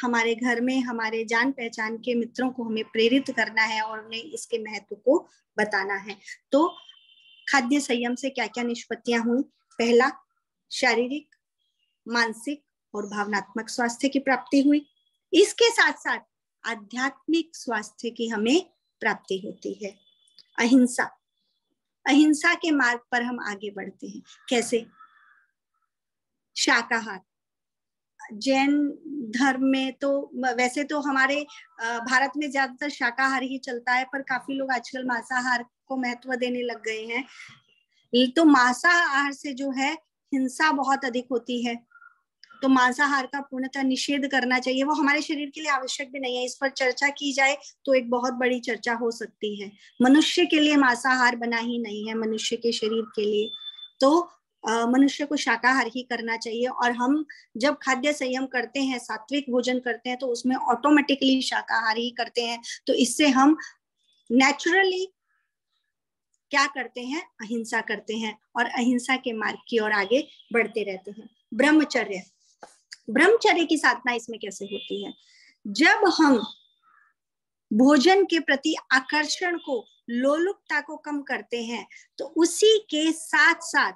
हमारे घर में हमारे जान पहचान के मित्रों को हमें प्रेरित करना है और उन्हें इसके महत्व को बताना है। तो खाद्य संयम से क्या क्या निष्पत्तियां हुई? पहला, शारीरिक, मानसिक और भावनात्मक स्वास्थ्य की प्राप्ति हुई। इसके साथ साथ आध्यात्मिक स्वास्थ्य की हमें प्राप्ति होती है। अहिंसा, अहिंसा के मार्ग पर हम आगे बढ़ते हैं। कैसे? शाकाहार, जैन धर्म में तो वैसे तो हमारे भारत में ज्यादातर शाकाहार ही चलता है, पर काफी लोग आजकल मांसाहार को महत्व देने लग गए हैं। तो मांसाहार से जो है हिंसा बहुत अधिक होती है, तो मांसाहार का पूर्णतः निषेध करना चाहिए। वो हमारे शरीर के लिए आवश्यक भी नहीं है। इस पर चर्चा की जाए तो एक बहुत बड़ी चर्चा हो सकती है। मनुष्य के लिए मांसाहार बना ही नहीं है, मनुष्य के शरीर के लिए। तो मनुष्य को शाकाहार ही करना चाहिए। और हम जब खाद्य संयम करते हैं, सात्विक भोजन करते हैं, तो उसमें ऑटोमेटिकली शाकाहार ही करते हैं। तो इससे हम नेचुरली क्या करते हैं? अहिंसा करते हैं और अहिंसा के मार्ग की ओर आगे बढ़ते रहते हैं। ब्रह्मचर्य, ब्रह्मचर्य की साधना इसमें कैसे होती है? जब हम भोजन के प्रति आकर्षण को, लोलुपता को कम करते हैं, तो उसी के साथ साथ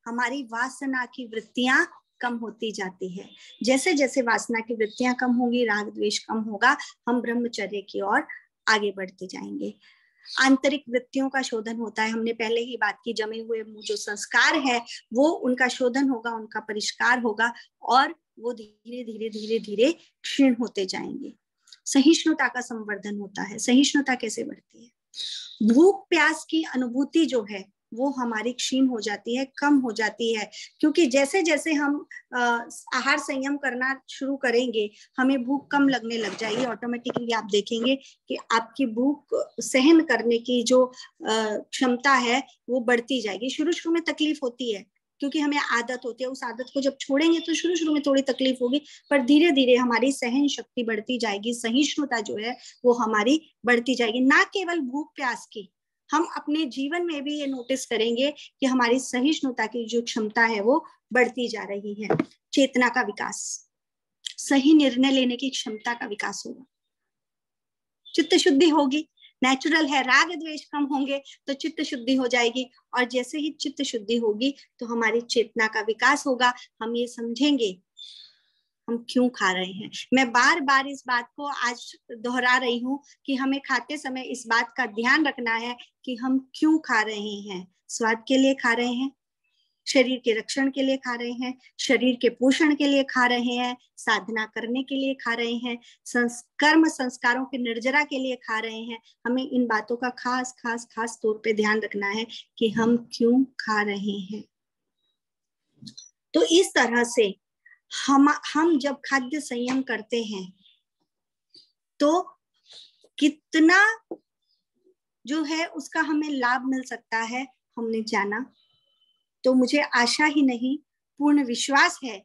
हमारी वासना की वृत्तियां कम होती जाती है। जैसे जैसे वासना की वृत्तियां कम होंगी, राग द्वेष कम होगा, हम ब्रह्मचर्य की ओर आगे बढ़ते जाएंगे। आंतरिक वृत्तियों का शोधन होता है। हमने पहले ही बात की, जमे हुए जो संस्कार है वो उनका शोधन होगा, उनका परिष्कार होगा और वो धीरे धीरे धीरे धीरे क्षीण होते जाएंगे। सहिष्णुता का संवर्धन होता है। सहिष्णुता कैसे बढ़ती है? भूख प्यास की अनुभूति जो है वो हमारी क्षीण हो जाती है, कम हो जाती है, क्योंकि जैसे जैसे हम आहार संयम करना शुरू करेंगे हमें भूख कम लगने लग जाएगी। ऑटोमेटिकली आप देखेंगे कि आपकी भूख सहन करने की जो क्षमता है वो बढ़ती जाएगी। शुरू शुरू में तकलीफ होती है क्योंकि हमें आदत होती है। उस आदत को जब छोड़ेंगे तो शुरू शुरू में थोड़ी तकलीफ होगी, पर धीरे धीरे हमारी सहन शक्ति बढ़ती जाएगी, सहिष्णुता जो है वो हमारी बढ़ती जाएगी। ना केवल भूख प्यास की, हम अपने जीवन में भी ये नोटिस करेंगे कि हमारी सहिष्णुता की जो क्षमता है वो बढ़ती जा रही है। चेतना का विकास, सही निर्णय लेने की क्षमता का विकास होगा, चित्त शुद्धि होगी। नेचुरल है, राग द्वेष कम होंगे तो चित्त शुद्धि हो जाएगी, और जैसे ही चित्त शुद्धि होगी तो हमारी चेतना का विकास होगा। हम ये समझेंगे हम क्यों खा रहे हैं। मैं बार बार इस बात को आज दोहरा रही हूँ कि हमें खाते समय इस बात का ध्यान रखना है कि हम क्यों खा रहे हैं। स्वाद के लिए खा रहे हैं, शरीर के रक्षण के लिए खा रहे हैं, शरीर के पोषण के लिए खा रहे हैं, साधना करने के लिए खा रहे हैं, कर्म संस्कारों के निर्जरा के लिए खा रहे हैं। हमें इन बातों का खास खास खास तौर पे ध्यान रखना है कि हम क्यों खा रहे हैं। तो इस तरह से हम जब खाद्य संयम करते हैं तो कितना जो है उसका हमें लाभ मिल सकता है हमने जाना। तो मुझे आशा ही नहीं, पूर्ण विश्वास है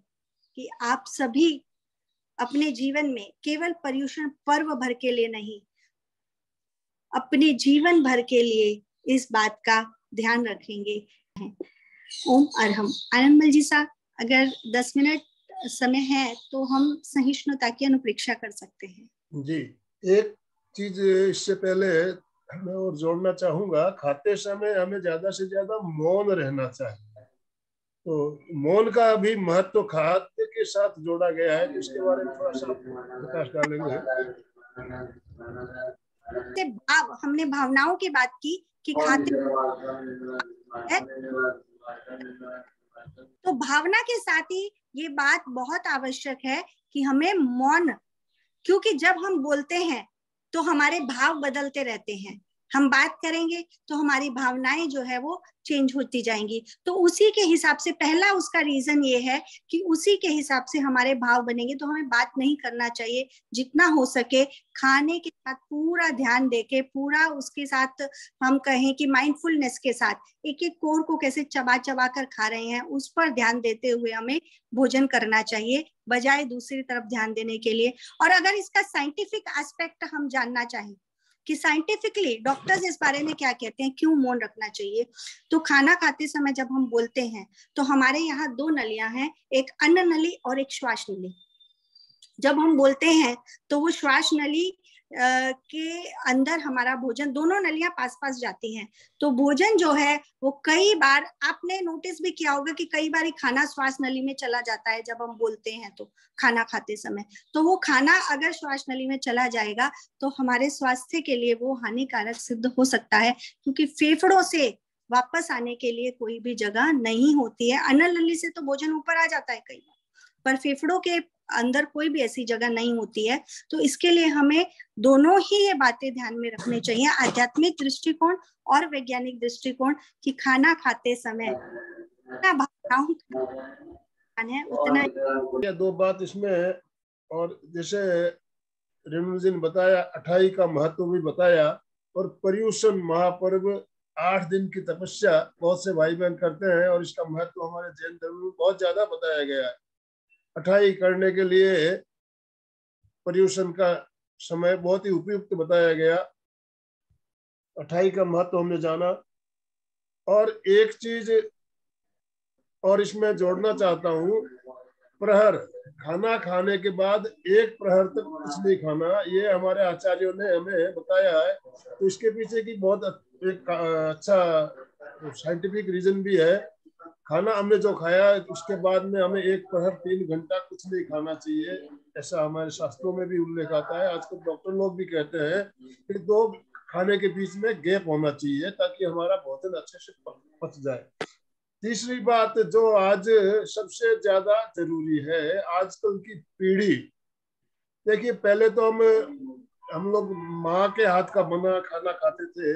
कि आप सभी अपने जीवन में केवल पर्युषण पर्व भर के लिए नहीं, अपने जीवन भर के लिए इस बात का ध्यान रखेंगे। ओम अरहम। आनंदमल जी साहब, अगर 10 मिनट समय है तो हम सहिष्णुता की अनुप्रेक्षा कर सकते हैं। जी, एक चीज इससे पहले मैं और जोड़ना चाहूंगा, खाते समय हमें ज्यादा से ज्यादा मौन रहना चाहिए। तो मौन का भी महत्व खाद्य के साथ जोड़ा गया है, तो इसके बारे में थोड़ा सा प्रकाश डालेंगे। हमने भावनाओं की बात की कि खाते है, तो भावना के साथ ही ये बात बहुत आवश्यक है कि हमें मौन, क्योंकि जब हम बोलते हैं तो हमारे भाव बदलते रहते हैं। हम बात करेंगे तो हमारी भावनाएं जो है वो चेंज होती जाएंगी। तो उसी के हिसाब से पहला उसका रीजन ये है कि उसी के हिसाब से हमारे भाव बनेंगे। तो हमें बात नहीं करना चाहिए, जितना हो सके खाने के साथ पूरा ध्यान देके, पूरा उसके साथ हम कहें कि माइंडफुलनेस के साथ एक एक कोर को कैसे चबा चबा कर खा रहे हैं उस पर ध्यान देते हुए हमें भोजन करना चाहिए, बजाय दूसरी तरफ ध्यान देने के लिए। और अगर इसका साइंटिफिक एस्पेक्ट हम जानना चाहें कि साइंटिफिकली डॉक्टर्स इस बारे में क्या कहते हैं, क्यों मौन रखना चाहिए, तो खाना खाते समय जब हम बोलते हैं तो हमारे यहाँ 2 नलियां हैं, एक अन्न नली और एक श्वास नली। जब हम बोलते हैं तो वो श्वास नली के अंदर हमारा भोजन, दोनों नलियां पास पास जाती हैं, तो भोजन जो है वो कई बार, आपने नोटिस भी किया होगा कि कई बार खाना श्वास नली में चला जाता है जब हम बोलते हैं तो खाना खाते समय। तो वो खाना अगर श्वास नली में चला जाएगा तो हमारे स्वास्थ्य के लिए वो हानिकारक सिद्ध हो सकता है, क्योंकि फेफड़ों से वापस आने के लिए कोई भी जगह नहीं होती है। अन्न नली से तो भोजन ऊपर आ जाता है कई बार, पर फेफड़ों के अंदर कोई भी ऐसी जगह नहीं होती है। तो इसके लिए हमें दोनों ही ये बातें ध्यान में रखनी चाहिए, आध्यात्मिक दृष्टिकोण और वैज्ञानिक दृष्टिकोण, कि खाना खाते समय भावनाओं है उतना। ये 2 बात इसमें है। और जैसे रेणु जी ने बताया, 28 का महत्व भी बताया, और पर्युषण महापर्व 8 दिन की तपस्या बहुत से भाई बहन करते हैं, और इसका महत्व हमारे जैन धर्म में बहुत ज्यादा बताया गया है। 28 करने के लिए पर्युषण का समय बहुत ही उपयुक्त बताया गया। 28 का महत्व हमने जाना। और एक चीज और इसमें जोड़ना चाहता हूँ, प्रहर, खाना खाने के बाद 1 प्रहर तक कुछ नहीं खाना, ये हमारे आचार्यों ने हमें बताया है। तो इसके पीछे की बहुत एक अच्छा साइंटिफिक रीजन भी है। खाना हमने जो खाया उसके बाद में हमें 1 प्रहर 3 घंटा कुछ नहीं खाना चाहिए, ऐसा हमारे शास्त्रों में भी उल्लेख आता है। आजकल डॉक्टर लोग भी कहते हैं कि 2 खाने के बीच में गैप होना चाहिए ताकि हमारा भोजन अच्छे से पच जाए। तीसरी बात जो आज सबसे ज्यादा जरूरी है, आजकल की पीढ़ी, देखिए पहले तो हम लोग माँ के हाथ का बना खाना खाते थे,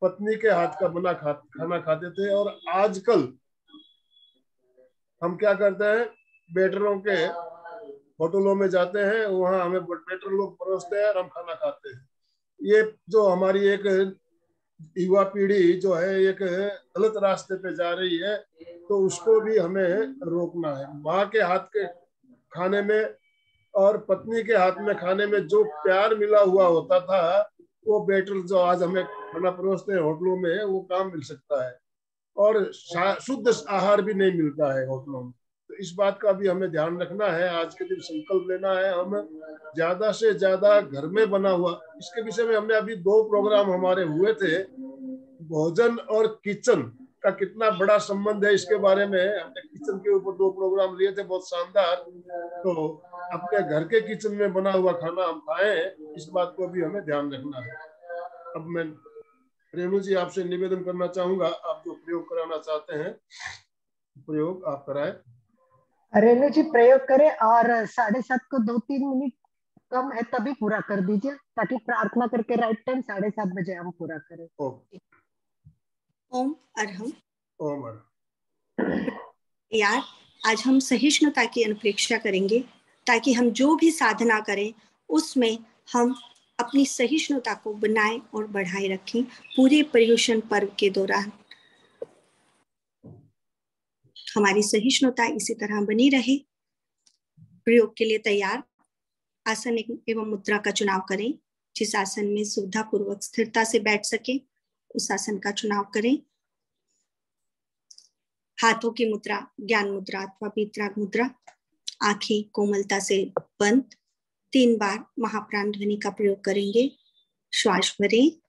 पत्नी के हाथ का बना खाना खाते थे, और आजकल हम क्या करते हैं, वेटरों के होटलों में जाते हैं, वहां हमें वेटर लोग परोसते हैं और हम खाना खाते हैं। ये जो हमारी एक युवा पीढ़ी जो है एक गलत रास्ते पे जा रही है, तो उसको भी हमें रोकना है। माँ के हाथ के खाने में और पत्नी के हाथ में खाने में जो प्यार मिला हुआ होता था, वो बेटर जो आज हमें खाना परोसते हैं होटलों में, वो काम मिल सकता है। और शुद्ध आहार भी नहीं मिलता है होटलों में। तो इस बात का भी हमें ध्यान रखना है। आज के दिन संकल्प लेना है, हम ज्यादा से ज्यादा घर में बना हुआ, इसके विषय में हमने अभी 2 प्रोग्राम हमारे हुए थे, भोजन और किचन का कितना बड़ा संबंध है, इसके बारे में हमने किचन के ऊपर 2 प्रोग्राम लिए थे, बहुत शानदार। तो अपने घर के किचन में बना हुआ खाना हम खाएं, इस बात को भी हमें ध्यान रखना है। अब मैं रेणु जी आपसे निवेदन करना चाहूंगा, आप जो प्रयोग कराना चाहते हैं प्रयोग आप कराएं। रेणु जी प्रयोग करें, और 7:30 को 2-3 मिनट कम है तभी पूरा कर दीजिए, ताकि प्रार्थना करके राइट टाइम 7:30 बजे हम पूरा करें। ओम अरहम। ओम अरहम। यार, आज हम सहिष्णुता की अनुप्रेक्षा करेंगे, ताकि हम जो भी साधना करें उसमें हम अपनी सहिष्णुता को बनाए और बढ़ाए रखें पूरे पर्युषण पर्व के दौरान। हमारी सहिष्णुता इसी तरह बनी रहे। प्रयोग के लिए तैयार। आसन एवं मुद्रा का चुनाव करें। जिस आसन में सुविधा पूर्वक स्थिरता से बैठ सके उस आसन का चुनाव करें। हाथों की मुद्रा ज्ञान मुद्रा अथवा वीतराग मुद्रा। आंखें कोमलता से बंद। 3 बार महाप्राण ध्वनि का प्रयोग करेंगे। श्वास भरें।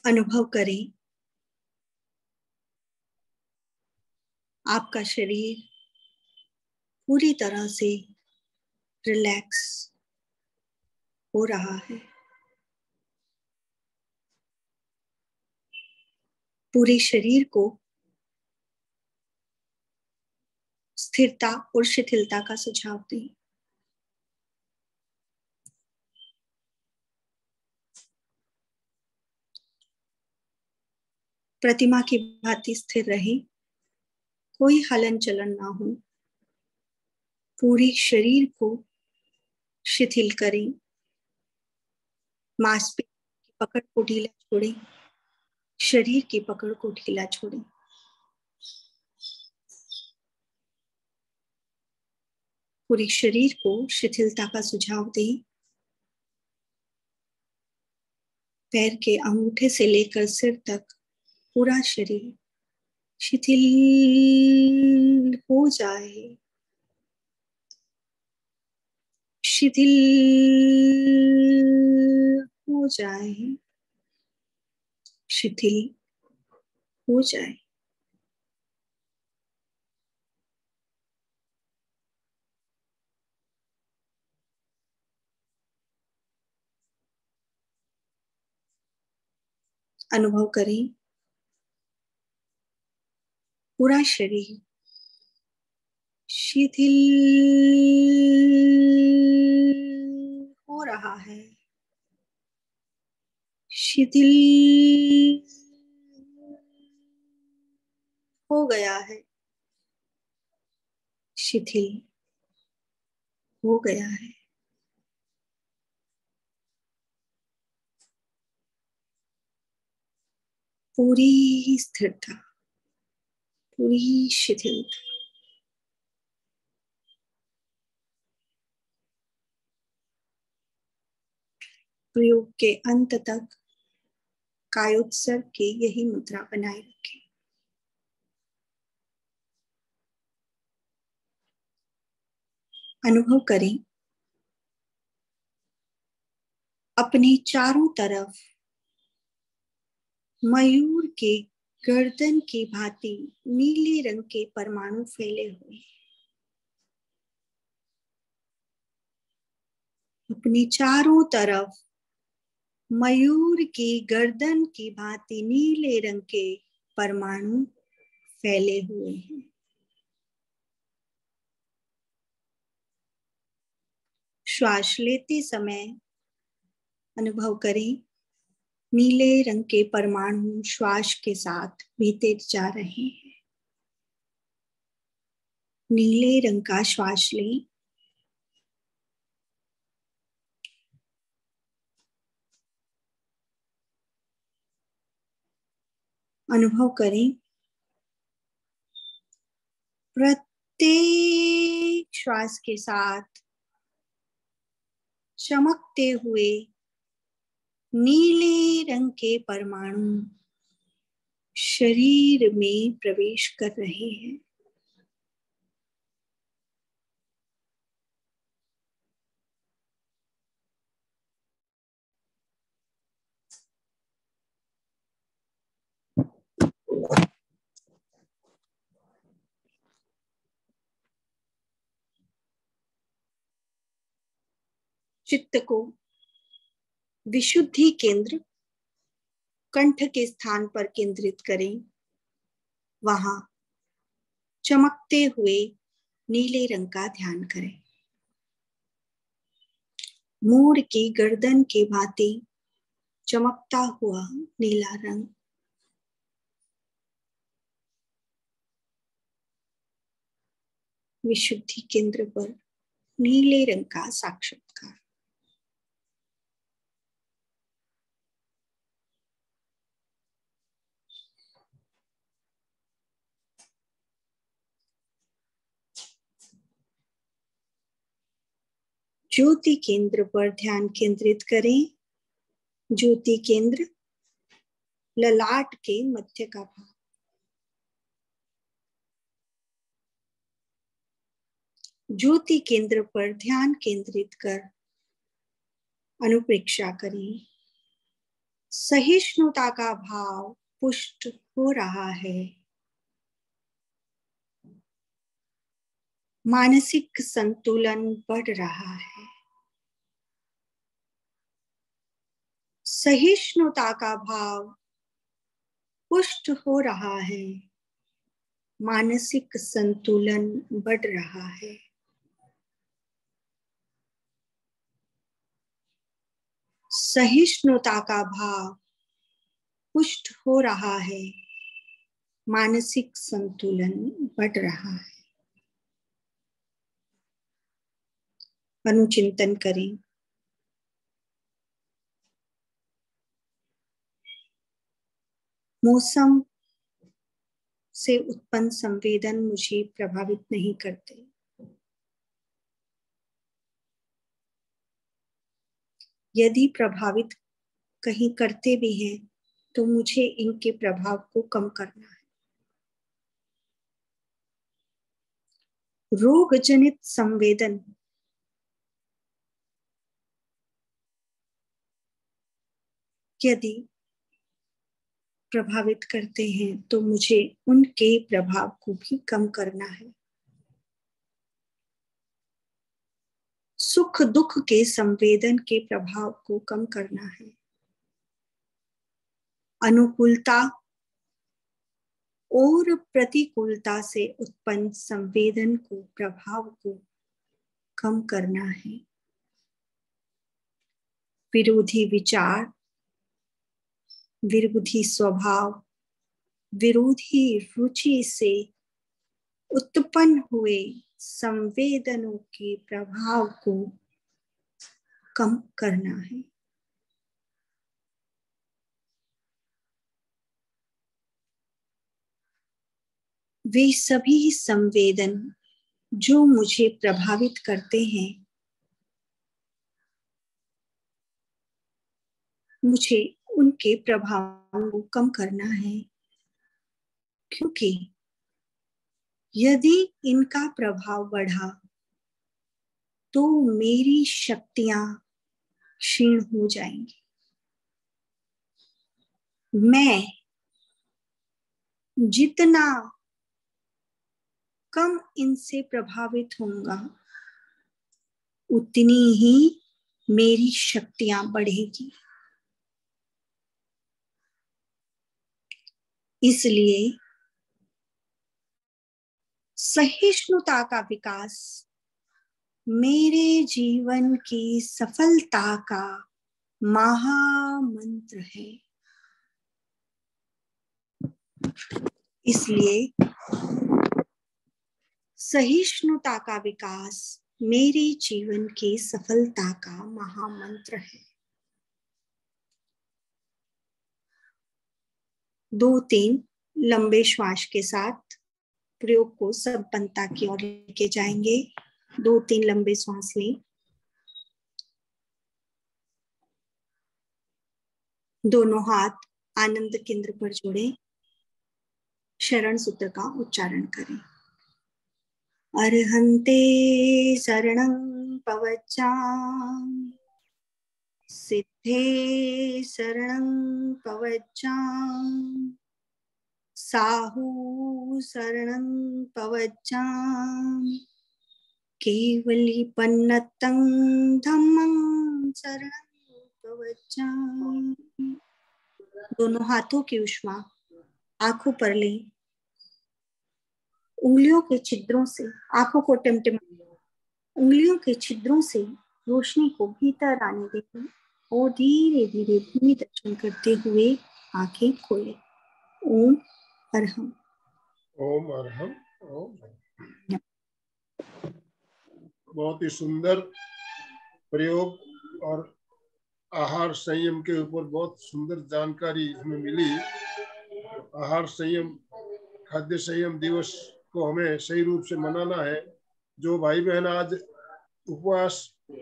अनुभव करें आपका शरीर पूरी तरह से रिलैक्स हो रहा है। पूरे शरीर को स्थिरता और शिथिलता का सुझाव दें। प्रतिमा की भांति स्थिर रहे। कोई हलन चलन ना हो। पूरे शरीर को शिथिल करें। मांसपेशियों की पकड़ को ढीला छोड़ें। शरीर की पकड़ को ढीला छोड़ें। पूरे शरीर को शिथिलता का सुझाव दें। पैर के अंगूठे से लेकर सिर तक पूरा शरीर शिथिल हो जाए। शिथिल हो जाए। शिथिल हो जाए। अनुभव करें पूरा शरीर शिथिल हो रहा है। शिथिल हो गया है। शिथिल हो गया है। पूरी स्थिरता, पूरी शिथिलता। प्रयोग के अंत तक कायोत्सर्ग की यही मुद्रा बनाए रखें। अनुभव करें अपने चारों तरफ मयूर के गर्दन की भांति नीले रंग के परमाणु फैले हुए। अपने चारों तरफ मयूर की गर्दन की भांति नीले रंग के परमाणु फैले हुए हैं। श्वास लेते समय अनुभव करें नीले रंग के परमाणु श्वास के साथ भीतर जा रहे हैं। नीले रंग का श्वास लें। अनुभव करें प्रत्येक श्वास के साथ चमकते हुए नीले रंग के परमाणु शरीर में प्रवेश कर रहे हैं। चित्त को विशुद्धि केंद्र कंठ के स्थान पर केंद्रित करें। वहां चमकते हुए नीले रंग का ध्यान करें। मोर की गर्दन के भांति चमकता हुआ नीला रंग। विशुद्धि केंद्र पर नीले रंग का साक्षात्कार। ज्योति केंद्र पर ध्यान केंद्रित करें। ज्योति केंद्र ललाट के मध्य का भाग। ज्योति केंद्र पर ध्यान केंद्रित कर अनुप्रेक्षा करें। सहिष्णुता का भाव पुष्ट हो रहा है। मानसिक संतुलन बढ़ रहा है। सहिष्णुता का भाव पुष्ट हो रहा है। मानसिक संतुलन बढ़ रहा है। सहिष्णुता का भाव पुष्ट हो रहा है। मानसिक संतुलन बढ़ रहा है। अनुचिंतन करें। मौसम से उत्पन्न संवेदन मुझे प्रभावित नहीं करते। यदि प्रभावित कहीं करते भी हैं तो मुझे इनके प्रभाव को कम करना है। रोग जनित संवेदन यदि प्रभावित करते हैं तो मुझे उनके प्रभाव को भी कम करना है। सुख दुख के संवेदन के प्रभाव को कम करना है। अनुकूलता और प्रतिकूलता से उत्पन्न संवेदन को प्रभाव को कम करना है। विरोधी विचार, विरोधी स्वभाव, विरोधी रुचि से उत्पन्न हुए संवेदनों के प्रभाव को कम करना है। वे सभी संवेदन जो मुझे प्रभावित करते हैं, मुझे उनके प्रभाव को कम करना है, क्योंकि यदि इनका प्रभाव बढ़ा तो मेरी शक्तियां क्षीण हो जाएंगी। मैं जितना कम इनसे प्रभावित होऊंगा उतनी ही मेरी शक्तियां बढ़ेगी। इसलिए सहिष्णुता का विकास मेरे जीवन की सफलता का महामंत्र है। इसलिए सहिष्णुता का विकास मेरे जीवन की सफलता का महामंत्र है। 2-3 लंबे श्वास के साथ प्रयोग को संपन्नता की ओर लेके जाएंगे। 2-3 लंबे श्वास लें। दोनों हाथ आनंद केंद्र पर जोड़ें। शरण सूत्र का उच्चारण करें। अर्हन्ते शरणं पवच्चामि, सिद्धे शरणं पवच्चामि, साहू शरणं पवच्चामि, केवलीपन्नतं धम्मं चरणं तव वचामि। दोनों हाथों की उष्मा आंखों पर ले, उंगलियों के छिद्रों से आंखों को टिमटिमा, उंगलियों के छिद्रों से रोशनी को भीतर आने दें और धीरे धीरे भूमि दर्शन करते हुए आंखें खोले। ओम अरहम। ओम अरहम। ओम। बहुत ही सुंदर प्रयोग और आहार संयम के ऊपर बहुत सुंदर जानकारी हमें मिली। आहार संयम, खाद्य संयम दिवस को हमें सही रूप से मनाना है। जो भाई बहन आज उपवास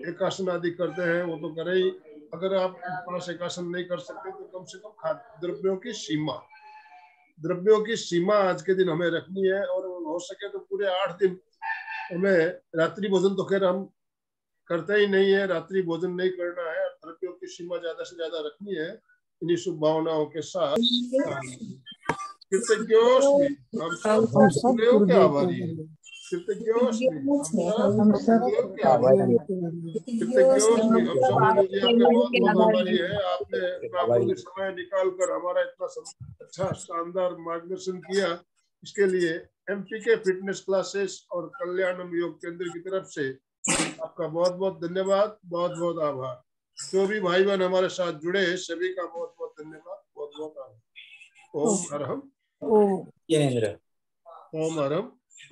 एकासन आदि करते हैं वो तो करें ही। अगर आप उपवास एकासन नहीं कर सकते तो कम से कम खाद्य द्रव्यों की सीमा आज के दिन हमें रखनी है। और हो सके तो पूरे 8 दिन हमें रात्रि भोजन तो खैर हम करते ही नहीं है, रात्रि भोजन नहीं करना है। द्रव्यों की सीमा ज्यादा से ज्यादा रखनी है। इन्हीं शुभ भावनाओं के साथ कृतज्ञोस्मि, हम सब गुरुदेव के आभारी हैं। कृतज्ञोस्मि, हम सब गुरुदेव के आभारी हैं। कृतज्ञोस्मि, हम सब गुरुजी आपके बहुत बहुत आभारी है। आपने अपना अमूल्य समय निकाल कर हमारा इतना अच्छा शानदार मार्गदर्शन किया। इसके लिए एमपीके फिटनेस क्लासेस और कल्याणम योग केंद्र की तरफ से आपका बहुत बहुत धन्यवाद, बहुत बहुत आभार। जो भी भाई बहन हमारे साथ जुड़े सभी का बहुत बहुत धन्यवाद, बहुत बहुत आभार। ओम अरहम। ओम ओम अरहम।